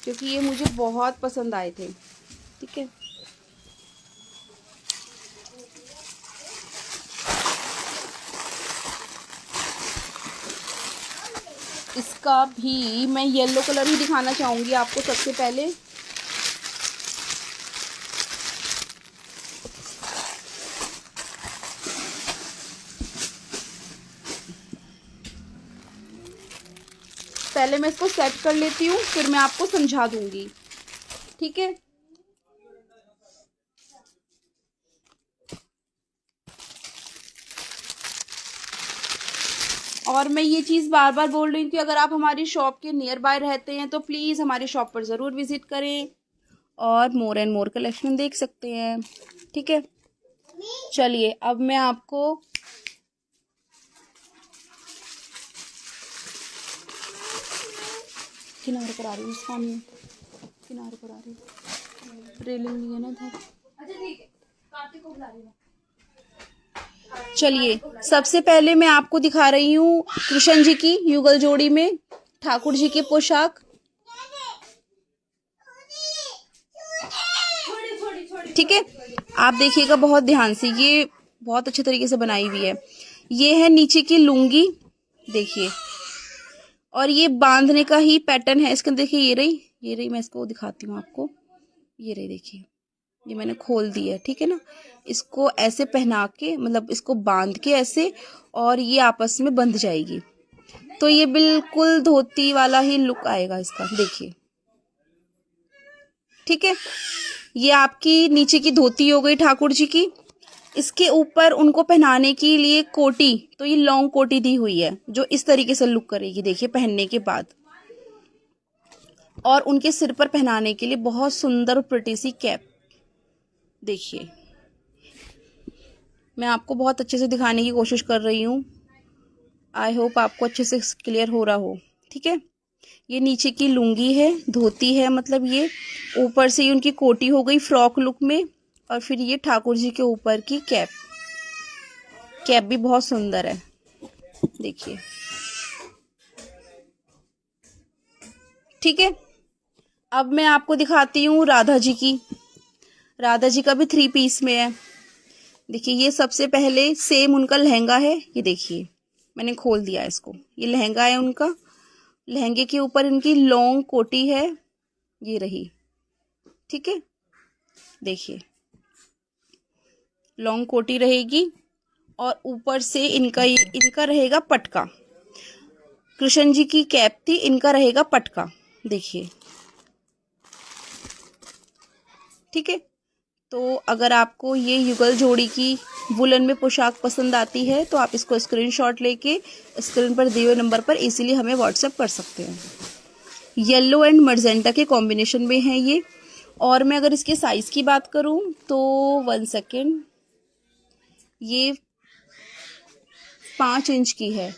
क्योंकि ये मुझे बहुत पसंद आए थे। ठीक है, इसका भी मैं येलो कलर ही दिखाना चाहूँगी आपको सबसे पहले। पहले मैं इसको सेट कर लेती हूँ, फिर मैं आपको समझा दूंगी। ठीक है, और मैं ये चीज़ बार बार बोल रही हूँ कि अगर आप हमारी शॉप के नियर बाय रहते हैं तो प्लीज़ हमारी शॉप पर ज़रूर विजिट करें और मोर एंड मोर कलेक्शन देख सकते हैं। ठीक है, चलिए अब मैं आपको किनारे पर आ रही हूँ, सामने किनारे पर आ रही हूँ, रेलिंग नहीं है ना इधर। अच्छा ठीक है, कार्तिक को बुला रही हूँ। चलिए सबसे पहले मैं आपको दिखा रही हूँ कृष्ण जी की युगल जोड़ी में ठाकुर जी की पोशाक। ठीक है, आप देखिएगा बहुत ध्यान से, ये बहुत अच्छे तरीके से बनाई हुई है। ये है नीचे की लुंगी, देखिए, और ये बांधने का ही पैटर्न है इसके। देखिए ये रही, मैं इसको दिखाती हूँ आपको। ये रही, देखिए, ये मैंने खोल दी है। ठीक है ना, इसको ऐसे पहना के, मतलब इसको बांध के ऐसे, और ये आपस में बंध जाएगी, तो ये बिल्कुल धोती वाला ही लुक आएगा इसका। देखिए, ठीक है, ये आपकी नीचे की धोती हो गई ठाकुर जी की। इसके ऊपर उनको पहनाने के लिए कोटी, तो ये लॉन्ग कोटी दी हुई है जो इस तरीके से लुक करेगी, देखिए, पहनने के बाद। और उनके सिर पर पहनाने के लिए बहुत सुंदर प्रिटी सी कैप। देखिए, मैं आपको बहुत अच्छे से दिखाने की कोशिश कर रही हूँ, आई होप आपको अच्छे से क्लियर हो रहा हो। ठीक है, ये नीचे की लुंगी है, धोती है, मतलब ये ऊपर से ही उनकी कोटी हो गई फ्रॉक लुक में, और फिर ये ठाकुर जी के ऊपर की कैप। कैप भी बहुत सुंदर है, देखिए। ठीक है, अब मैं आपको दिखाती हूँ राधा जी की। राधा जी का भी 3 पीस में है। देखिए, ये सबसे पहले सेम उनका लहंगा है, ये देखिए, मैंने खोल दिया इसको। ये लहंगा है उनका, लहंगे के ऊपर इनकी लॉन्ग कोटी है, ये रही। ठीक है, देखिए, लॉन्ग कोटी रहेगी और ऊपर से इनका रहेगा पटका। कृष्ण जी की कैप थी, इनका रहेगा पटका, देखिए। ठीक है, तो अगर आपको ये युगल जोड़ी की वुलन में पोशाक पसंद आती है तो आप इसको स्क्रीनशॉट लेके स्क्रीन पर दिए हुए नंबर पर इजीली हमें व्हाट्सएप कर सकते हैं। येलो एंड मर्जेंटा के कॉम्बिनेशन में है ये। और मैं अगर इसके साइज़ की बात करूं तो 1 सेकेंड, ये 5 इंच की है।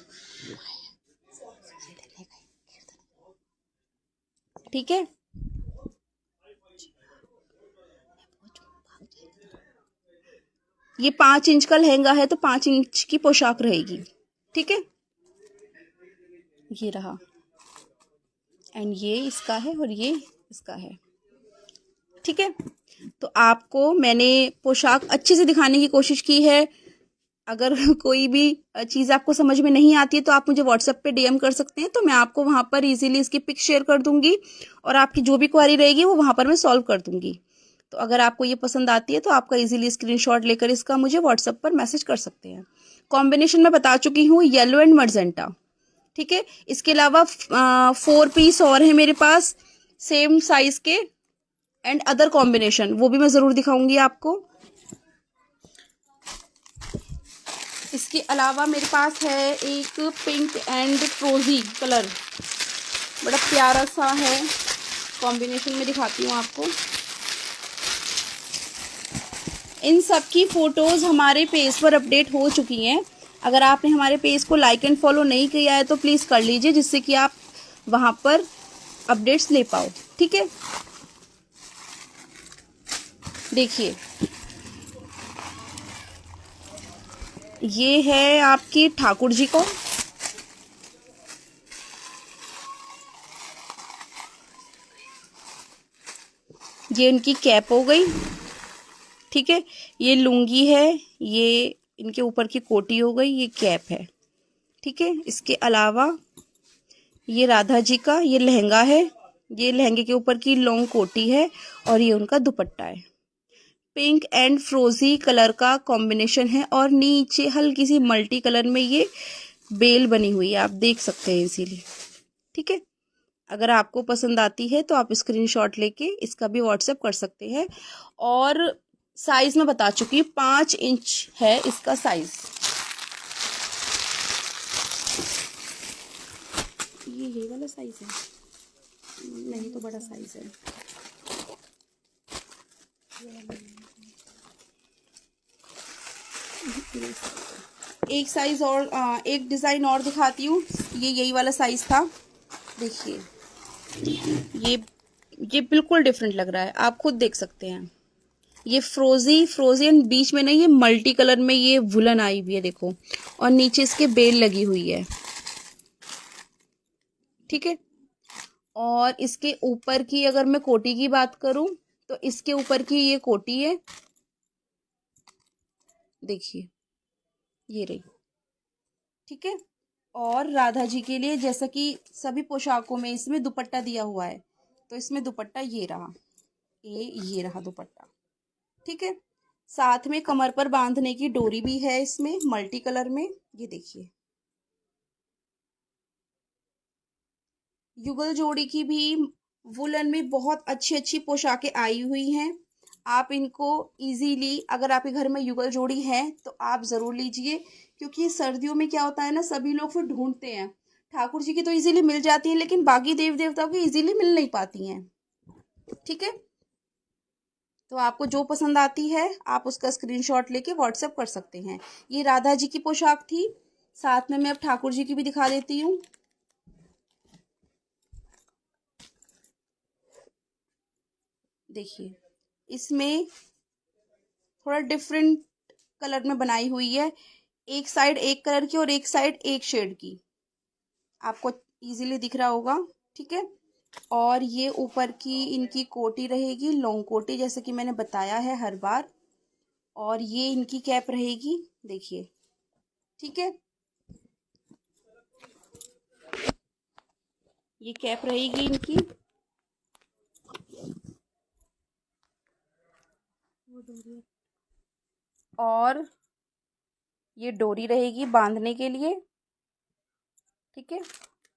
ठीक है, ये 5 इंच का लहंगा है तो 5 इंच की पोशाक रहेगी। ठीक है, ये रहा, एंड ये इसका है और ये इसका है। ठीक है, तो आपको मैंने पोशाक अच्छे से दिखाने की कोशिश की है। अगर कोई भी चीज़ आपको समझ में नहीं आती है तो आप मुझे व्हाट्सएप पे डीएम कर सकते हैं, तो मैं आपको वहाँ पर इजीली इसकी पिक शेयर कर दूंगी और आपकी जो भी क्वेरी रहेगी वो वहाँ पर मैं सॉल्व कर दूंगी। तो अगर आपको ये पसंद आती है तो आपका इजीली स्क्रीनशॉट लेकर इसका मुझे व्हाट्सएप पर मैसेज कर सकते हैं। कॉम्बिनेशन मैं बता चुकी हूँ, येलो एंड मर्जेंटा। ठीक है, इसके अलावा 4 पीस और है मेरे पास सेम साइज के एंड अदर कॉम्बिनेशन, वो भी मैं ज़रूर दिखाऊंगी आपको। इसके अलावा मेरे पास है एक पिंक एंड फ्रोजी कलर, बड़ा प्यारा सा है कॉम्बिनेशन में, दिखाती हूँ आपको। इन सब की फ़ोटोज़ हमारे पेज पर अपडेट हो चुकी हैं। अगर आपने हमारे पेज को लाइक एंड फॉलो नहीं किया है तो प्लीज़ कर लीजिए, जिससे कि आप वहाँ पर अपडेट्स ले पाओ। ठीक है, देखिए ये है आपकी ठाकुर जी को, ये इनकी कैप हो गई। ठीक है, ये लुंगी है, ये इनके ऊपर की कोटी हो गई, ये कैप है। ठीक है, इसके अलावा ये राधा जी का ये लहंगा है, ये लहंगे के ऊपर की लॉन्ग कोटी है और ये उनका दुपट्टा है। पिंक एंड फ्रोजी कलर का कॉम्बिनेशन है और नीचे हल्की सी मल्टी कलर में ये बेल बनी हुई है, आप देख सकते हैं इसीलिए। ठीक है, अगर आपको पसंद आती है तो आप स्क्रीनशॉट लेके इसका भी व्हाट्सएप कर सकते हैं। और साइज मैं बता चुकी हूँ, 5 इंच है इसका साइज। ये वाला साइज है, नहीं तो बड़ा साइज है। एक साइज और एक डिज़ाइन और दिखाती हूँ, ये यही वाला साइज था। देखिए ये बिल्कुल डिफरेंट लग रहा है, आप खुद देख सकते हैं। ये फ्रोजी एंड बीच में नहीं, ये मल्टी कलर में ये वुलन आई हुई है देखो, और नीचे इसके बेल लगी हुई है। ठीक है, और इसके ऊपर की अगर मैं कोटी की बात करूं तो इसके ऊपर की ये कोटी है, देखिए ये रही। ठीक है, और राधा जी के लिए जैसा कि सभी पोशाकों में इसमें दुपट्टा दिया हुआ है, तो इसमें दुपट्टा ये रहा, ये रहा दुपट्टा। ठीक है, साथ में कमर पर बांधने की डोरी भी है इसमें मल्टी कलर में, ये देखिए। युगल जोड़ी की भी वुलन में बहुत अच्छी अच्छी पोशाकें आई हुई हैं। आप इनको इजीली, अगर आपके घर में युगल जोड़ी है तो आप ज़रूर लीजिए, क्योंकि सर्दियों में क्या होता है ना, सभी लोग फिर ढूंढते हैं। ठाकुर जी की तो इजीली मिल जाती हैं, लेकिन बाकी देव देवताओं की इजीली मिल नहीं पाती हैं। ठीक है, तो आपको जो पसंद आती है आप उसका स्क्रीनशॉट लेके व्हाट्सएप कर सकते हैं। ये राधा जी की पोशाक थी, साथ में मैं अब ठाकुर जी की भी दिखा देती हूँ। देखिए इसमें थोड़ा डिफरेंट कलर में बनाई हुई है, एक साइड एक कलर की और एक साइड एक शेड की, आपको इजीली दिख रहा होगा। ठीक है, और ये ऊपर की इनकी कोटी रहेगी लॉन्ग कोटी, जैसे कि मैंने बताया है हर बार, और ये इनकी कैप रहेगी, देखिए। ठीक है, ये कैप रहेगी इनकी, और ये डोरी रहेगी बांधने के लिए। ठीक है,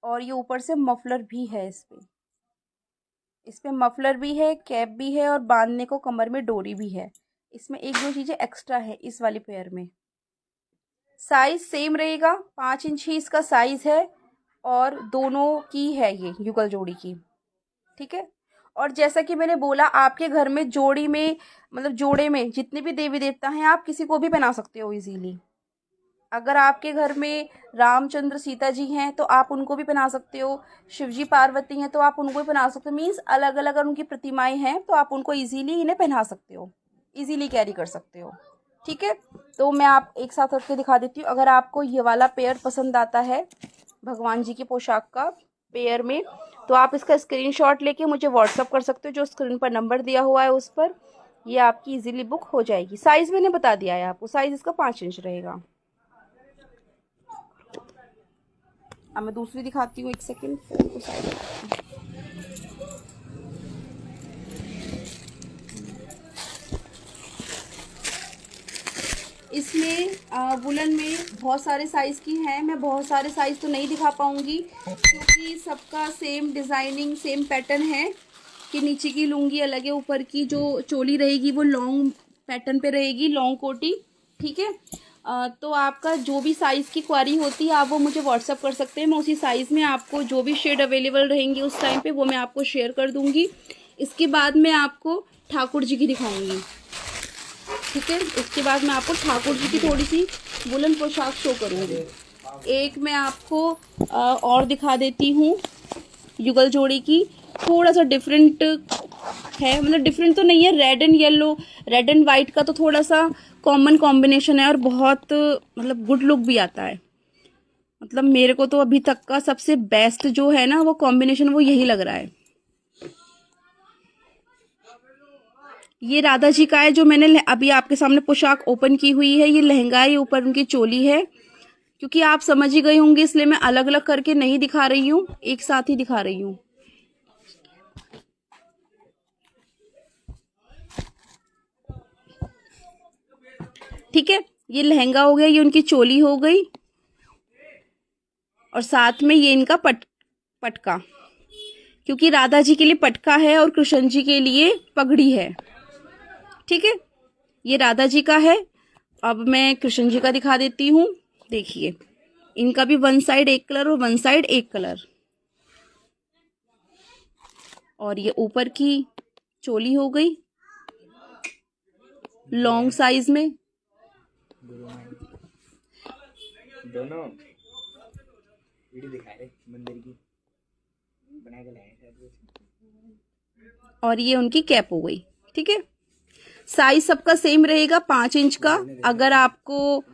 और ये ऊपर से मफलर भी है, इस पे मफलर भी है, कैप भी है, और बांधने को कमर में डोरी भी है। इसमें एक दो चीज़ें एक्स्ट्रा है इस वाली पेयर में। साइज सेम रहेगा, 5 इंच ही इसका साइज है, और दोनों की है ये युगल जोड़ी की। ठीक है, और जैसा कि मैंने बोला, आपके घर में जोड़ी में मतलब जोड़े में जितने भी देवी देवता हैं आप किसी को भी पहना सकते हो इजीली। अगर आपके घर में रामचंद्र सीता जी हैं तो आप उनको भी पहना सकते हो, शिवजी पार्वती हैं तो आप उनको भी पहना सकते हो। मीन्स अलग अलग अगर उनकी प्रतिमाएं हैं तो आप उनको इजीली इन्हें पहना सकते हो, इजीली कैरी कर सकते हो। ठीक है, तो मैं आप एक साथ रख के दिखा देती हूँ। अगर आपको ये वाला पेयर पसंद आता है भगवान जी की पोशाक का पेयर में, तो आप इसका स्क्रीनशॉट लेके मुझे व्हाट्सअप कर सकते हो, जो स्क्रीन पर नंबर दिया हुआ है उस पर। ये आपकी इजीली बुक हो जाएगी। साइज़ मैंने बता दिया है आपको, साइज़ इसका 5 इंच रहेगा। अब मैं दूसरी दिखाती हूँ, एक सेकेंड फोन को साइड रखती हूँ। इसमें वुलन में बहुत सारे साइज़ की हैं। मैं बहुत सारे साइज़ तो नहीं दिखा पाऊँगी क्योंकि सबका सेम डिज़ाइनिंग सेम पैटर्न है कि नीचे की लुंगी अलग है, ऊपर की जो चोली रहेगी वो लॉन्ग पैटर्न पे रहेगी, लॉन्ग कोटी। ठीक है, तो आपका जो भी साइज़ की क्वारी होती है आप वो मुझे व्हाट्सअप कर सकते हैं। मैं उसी साइज़ में आपको जो भी शेड अवेलेबल रहेंगी उस टाइम पे वो मैं आपको शेयर कर दूँगी। इसके बाद मैं आपको ठाकुर जी की दिखाऊँगी। ठीक है, इसके बाद मैं आपको ठाकुर जी की थोड़ी सी वुलन पोशाक शो करूँगी। एक मैं आपको और दिखा देती हूँ युगल जोड़ी की। थोड़ा सा डिफरेंट है, मतलब डिफरेंट तो नहीं है, red and yellow, red and white का तो थोड़ा सा कॉमन कॉम्बिनेशन है और बहुत मतलब गुड लुक भी आता है। मतलब मेरे को तो अभी तक का सबसे बेस्ट जो है ना वो कॉम्बिनेशन वो यही लग रहा है। ये राधा जी का है जो मैंने अभी आपके सामने पोशाक ओपन की हुई है। ये लहंगा है, ये ऊपर उनकी चोली है। क्योंकि आप समझ ही गए होंगे इसलिए मैं अलग अलग करके नहीं दिखा रही हूँ, एक साथ ही दिखा रही हूँ। ठीक है, ये लहंगा हो गया, ये उनकी चोली हो गई और साथ में ये इनका पटका, क्योंकि राधा जी के लिए पटका है और कृष्ण जी के लिए पगड़ी है। ठीक है, ये राधा जी का है। अब मैं कृष्ण जी का दिखा देती हूँ। देखिए, इनका भी वन साइड एक कलर और वन साइड एक कलर, और ये वीडियो की चोली हो गई लॉन्ग साइज में। दोनों वीडियो दिखा रहे मंदिर की बना के लाए और ये उनकी कैप हो गई। ठीक है, साइज सबका सेम रहेगा 5 इंच का। अगर आपको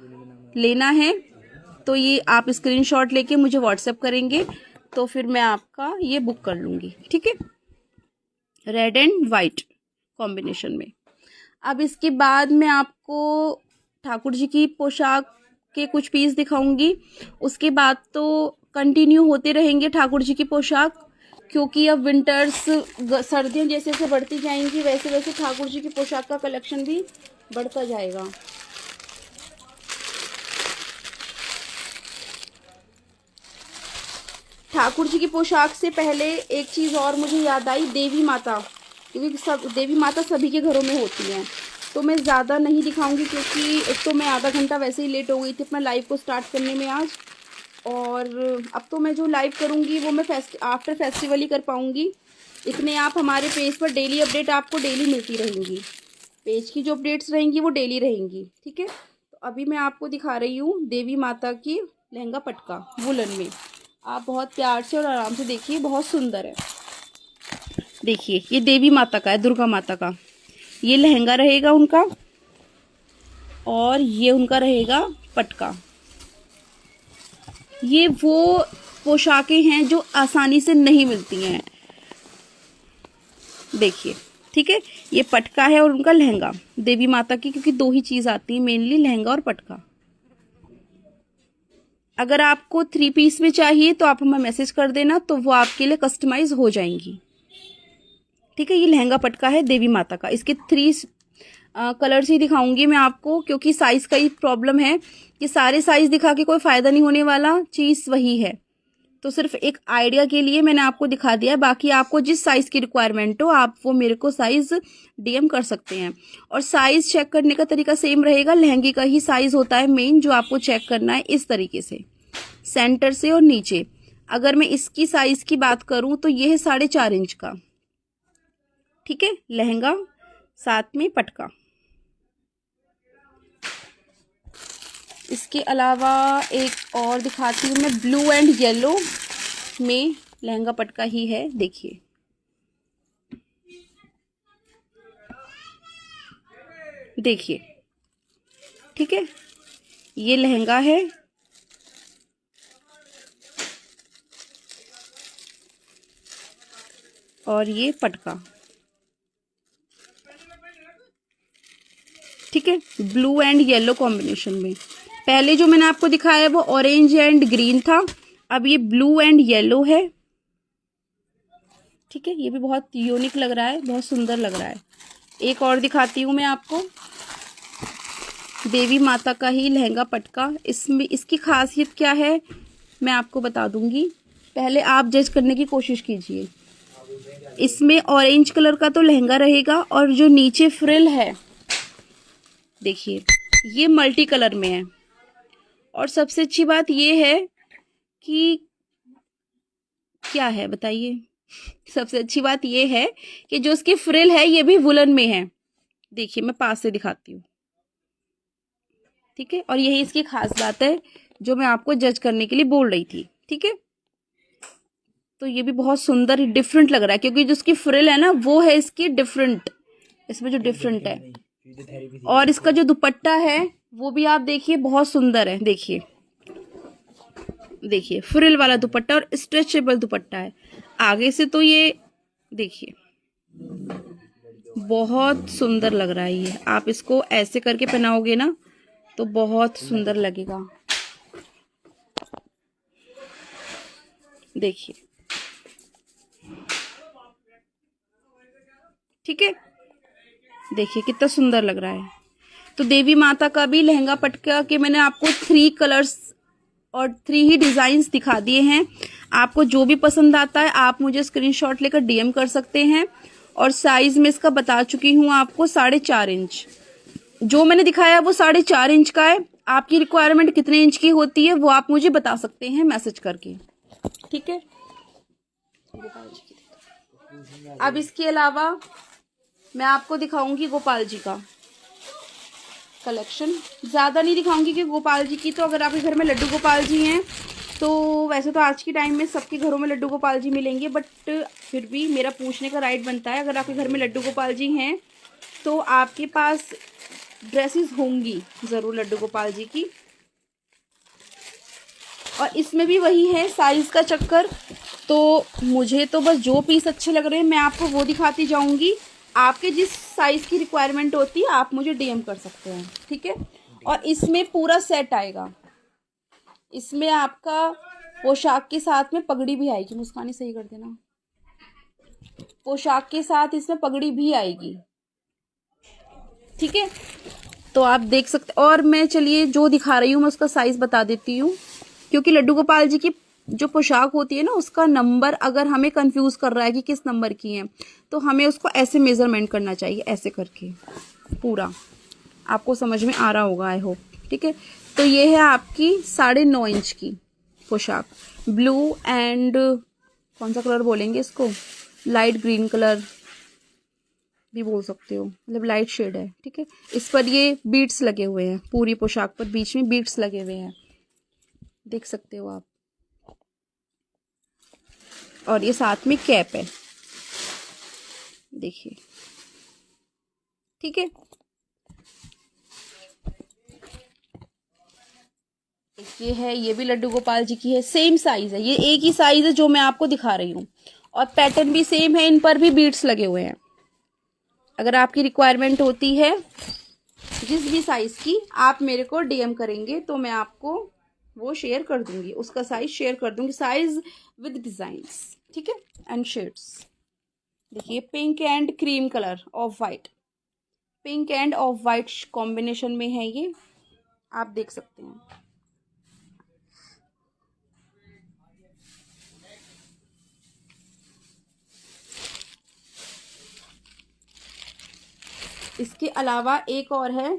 लेना है तो ये आप स्क्रीनशॉट लेके मुझे व्हाट्सएप करेंगे तो फिर मैं आपका ये बुक कर लूँगी। ठीक है, रेड एंड वाइट कॉम्बिनेशन में। अब इसके बाद मैं आपको ठाकुर जी की पोशाक के कुछ पीस दिखाऊंगी। उसके बाद तो कंटिन्यू होते रहेंगे ठाकुर जी की पोशाक, क्योंकि अब विंटर्स सर्दियाँ जैसे जैसे बढ़ती जाएंगी वैसे वैसे ठाकुर जी की पोशाक का कलेक्शन भी बढ़ता जाएगा। ठाकुर जी की पोशाक से पहले एक चीज़ और मुझे याद आई, देवी माता, क्योंकि सब देवी माता सभी के घरों में होती हैं। तो मैं ज़्यादा नहीं दिखाऊंगी क्योंकि एक तो मैं आधा घंटा वैसे ही लेट हो गई थी अपना लाइव को स्टार्ट करने में आज, और अब तो मैं जो लाइव करूंगी वो मैं आफ्टर फेस्टिवल ही कर पाऊंगी। इतने आप हमारे पेज पर डेली अपडेट आपको डेली मिलती रहेंगी, पेज की जो अपडेट्स रहेंगी वो डेली रहेंगी। ठीक है, तो अभी मैं आपको दिखा रही हूँ देवी माता की लहंगा पटका वुलन में। आप बहुत प्यार से और आराम से देखिए, बहुत सुंदर है। देखिए, ये देवी माता का है, दुर्गा माता का। ये लहंगा रहेगा उनका और ये उनका रहेगा पटका। ये वो पोशाकें हैं जो आसानी से नहीं मिलती हैं। देखिए, ठीक है, ये पटका है और उनका लहंगा देवी माता की, क्योंकि दो ही चीज आती है मेनली, लहंगा और पटका। अगर आपको 3 पीस में चाहिए तो आप हमें मैसेज कर देना, तो वो आपके लिए कस्टमाइज हो जाएंगी। ठीक है, ये लहंगा पटका है देवी माता का। इसके 3 कलर्स ही दिखाऊंगी मैं आपको, क्योंकि साइज का ही प्रॉब्लम है कि सारे साइज दिखा के कोई फायदा नहीं होने वाला, चीज वही है। तो सिर्फ एक आइडिया के लिए मैंने आपको दिखा दिया है। बाकी आपको जिस साइज की रिक्वायरमेंट हो आप वो मेरे को साइज डीएम कर सकते हैं। और साइज चेक करने का तरीका सेम रहेगा, लहंगे का ही साइज होता है मेन जो आपको चेक करना है, इस तरीके से सेंटर से और नीचे। अगर मैं इसकी साइज की बात करूं तो ये है 4.5 इंच का। ठीक है, लहंगा साथ में पटका। इसके अलावा एक और दिखाती हूँ मैं, ब्लू एंड येलो में लहंगा पटका ही है। देखिए, देखिए, ठीक है, ये लहंगा है और ये पटका। ठीक है, ब्लू एंड येलो कॉम्बिनेशन में। पहले जो मैंने आपको दिखाया वो ऑरेंज एंड ग्रीन था, अब ये ब्लू एंड येलो है, ठीक है, ये भी बहुत यूनिक लग रहा है, बहुत सुंदर लग रहा है। एक और दिखाती हूँ मैं आपको, देवी माता का ही लहंगा पटका। इसमें इसकी खासियत क्या है मैं आपको बता दूंगी, पहले आप जज करने की कोशिश कीजिए। इसमें ऑरेंज कलर का तो लहंगा रहेगा और जो नीचे फ्रिल है देखिए ये मल्टी कलर में है। और सबसे अच्छी बात ये है कि क्या है बताइए, सबसे अच्छी बात ये है कि जो इसकी फ्रिल है ये भी वुलन में है। देखिए मैं पास से दिखाती हूँ, ठीक है, और यही इसकी खास बात है जो मैं आपको जज करने के लिए बोल रही थी, ठीक है। तो ये भी बहुत सुंदर डिफरेंट लग रहा है क्योंकि जो इसकी फ्रिल है ना वो है इसकी डिफरेंट, इसमें जो डिफरेंट है। और इसका जो दुपट्टा है वो भी आप देखिए बहुत सुंदर है। देखिए देखिए फ्रिल वाला दुपट्टा और स्ट्रेचेबल दुपट्टा है आगे से, तो ये देखिए बहुत सुंदर लग रहा है ये। आप इसको ऐसे करके पहनाओगे ना तो बहुत सुंदर लगेगा। देखिए ठीक है, देखिए कितना सुंदर लग रहा है। तो देवी माता का भी लहंगा पटका के मैंने आपको 3 कलर्स और 3 ही डिजाइन्स दिखा दिए हैं। आपको जो भी पसंद आता है आप मुझे स्क्रीनशॉट लेकर डीएम कर सकते हैं। और साइज में इसका बता चुकी हूँ आपको 4.5 इंच, जो मैंने दिखाया वो 4.5 इंच का है। आपकी रिक्वायरमेंट कितने इंच की होती है वो आप मुझे बता सकते हैं मैसेज करके, ठीक है। अब इसके अलावा मैं आपको दिखाऊंगी गोपाल जी का कलेक्शन। ज़्यादा नहीं दिखाऊंगी कि गोपाल जी की तो अगर आपके घर में लड्डू गोपाल जी हैं तो वैसे तो आज के टाइम में सबके घरों में लड्डू गोपाल जी मिलेंगे, बट फिर भी मेरा पूछने का राइट बनता है। अगर आपके घर में लड्डू गोपाल जी हैं तो आपके पास ड्रेसेस होंगी ज़रूर लड्डू गोपाल जी की। और इसमें भी वही है साइज़ का चक्कर, तो मुझे तो बस जो पीस अच्छे लग रहे हैं मैं आपको वो दिखाती जाऊंगी। आपके जिस साइज़ की रिक्वायरमेंट होती है आप मुझे डीएम कर सकते हैं, ठीक है। और इसमें पूरा सेट आएगा, इसमें आपका पोशाक के साथ में पगड़ी भी आएगी। मुस्कानी सही कर देना, पोशाक के साथ इसमें पगड़ी भी आएगी, ठीक है। तो आप देख सकते। और मैं चलिए जो दिखा रही हूँ मैं उसका साइज बता देती हूँ, क्योंकि लड्डू गोपाल जी की जो पोशाक होती है ना उसका नंबर अगर हमें कंफ्यूज कर रहा है कि किस नंबर की है तो हमें उसको ऐसे मेजरमेंट करना चाहिए, ऐसे करके पूरा आपको समझ में आ रहा होगा आई होप, ठीक है। तो ये है आपकी 9.5 इंच की पोशाक, ब्लू एंड कौन सा कलर बोलेंगे इसको, लाइट ग्रीन कलर भी बोल सकते हो, मतलब लाइट शेड है, ठीक है। इस पर ये बीट्स लगे हुए हैं, पूरी पोशाक पर बीच में बीट्स लगे हुए हैं, देख सकते हो आप। और ये साथ में कैप है, देखिए, ठीक है। ये है, ये भी लड्डू गोपाल जी की है, सेम साइज है, ये एक ही साइज है जो मैं आपको दिखा रही हूँ। और पैटर्न भी सेम है, इन पर भी बीट्स लगे हुए हैं। अगर आपकी रिक्वायरमेंट होती है जिस भी साइज की आप मेरे को डीएम करेंगे तो मैं आपको वो शेयर कर दूंगी, उसका साइज शेयर कर दूंगी, साइज विद डिजाइन्स, ठीक है, एंड शेड्स। देखिए pink and cream colour of white, pink end of white combination में है ये, आप देख सकते हैं। इसके अलावा एक और है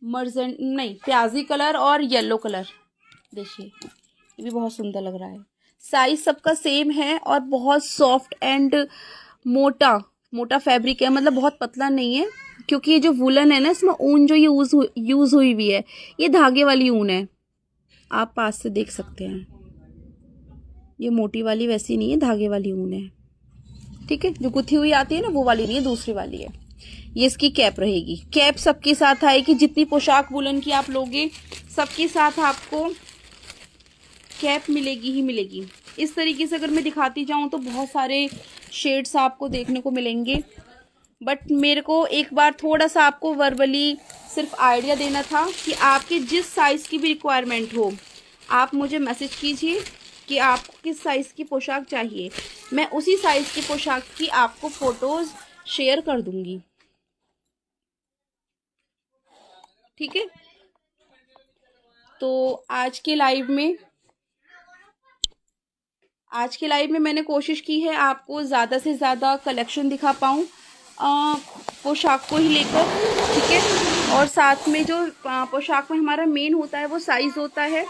मर्जेंट नहीं प्याजी कलर और येलो कलर, देखिए ये भी बहुत सुंदर लग रहा है। साइज सबका सेम है और बहुत सॉफ्ट एंड मोटा मोटा फैब्रिक है, मतलब बहुत पतला नहीं है, क्योंकि ये जो वुलन है ना इसमें ऊन जो यूज हुई हुई है ये धागे वाली ऊन है, आप पास से देख सकते हैं। ये मोटी वाली वैसी नहीं है, धागे वाली ऊन है, ठीक है। जो गुथी हुई आती है ना वो वाली नहीं है, दूसरी वाली है। ये इसकी कैप रहेगी, कैप सबके साथ आएगी, जितनी पोशाक वुलन की आप लोगे सबके साथ आपको कैप मिलेगी ही मिलेगी। इस तरीके से अगर मैं दिखाती जाऊं तो बहुत सारे शेड्स आपको देखने को मिलेंगे, बट मेरे को एक बार थोड़ा सा आपको वर्बली सिर्फ आइडिया देना था कि आपके जिस साइज की भी रिक्वायरमेंट हो आप मुझे मैसेज कीजिए कि आपको किस साइज़ की पोशाक चाहिए, मैं उसी साइज़ की पोशाक की आपको फ़ोटोज़ शेयर कर दूंगी। ठीक है, तो आज के लाइव में मैंने कोशिश की है आपको ज़्यादा से ज़्यादा कलेक्शन दिखा पाऊँ पोशाक को ही लेकर। ठीक है, और साथ में जो पोशाक में हमारा मेन होता है वो साइज़ होता है,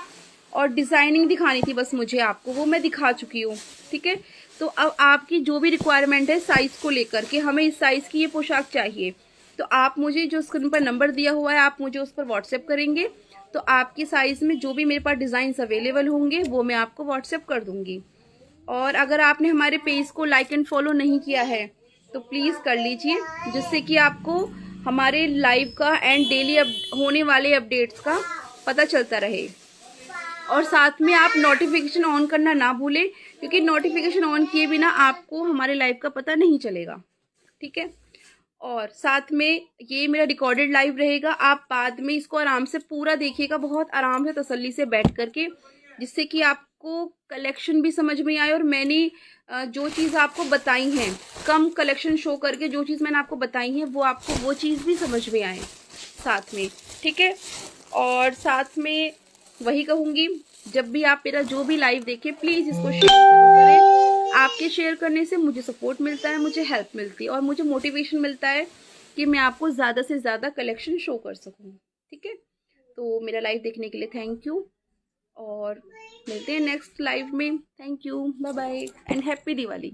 और डिज़ाइनिंग दिखानी थी बस मुझे आपको, वो मैं दिखा चुकी हूँ। ठीक है, तो अब आपकी जो भी रिक्वायरमेंट है साइज़ को लेकर कि हमें इस साइज़ की ये पोशाक चाहिए, तो आप मुझे जो स्क्रीन पर नंबर दिया हुआ है आप मुझे उस पर व्हाट्सएप करेंगे, तो आपकी साइज़ में जो भी मेरे पास डिज़ाइंस अवेलेबल होंगे वो मैं आपको व्हाट्सएप कर दूँगी। और अगर आपने हमारे पेज को लाइक एंड फॉलो नहीं किया है तो प्लीज़ कर लीजिए, जिससे कि आपको हमारे लाइव का एंड डेली होने वाले अपडेट्स का पता चलता रहे। और साथ में आप नोटिफिकेशन ऑन करना ना भूलें, क्योंकि नोटिफिकेशन ऑन किए बिना आपको हमारे लाइव का पता नहीं चलेगा। ठीक है, और साथ में ये मेरा रिकॉर्डेड लाइव रहेगा, आप बाद में इसको आराम से पूरा देखिएगा, बहुत आराम से तसल्ली से बैठ करके, जिससे कि आपको कलेक्शन भी समझ में आए। और मैंने जो चीज़ आपको बताई हैं, कम कलेक्शन शो करके जो चीज़ मैंने आपको बताई है वो आपको वो चीज़ भी समझ में आए साथ में। ठीक है, और साथ में वही कहूँगी, जब भी आप मेरा जो भी लाइव देखें प्लीज़ इसको शेयर करें। आपके शेयर करने से मुझे सपोर्ट मिलता है, मुझे हेल्प मिलती है और मुझे मोटिवेशन मिलता है कि मैं आपको ज़्यादा से ज़्यादा कलेक्शन शो कर सकूँ। ठीक है, तो मेरा लाइव देखने के लिए थैंक यू, और मिलते हैं नेक्स्ट लाइव में। Thank you, bye bye and happy Diwali.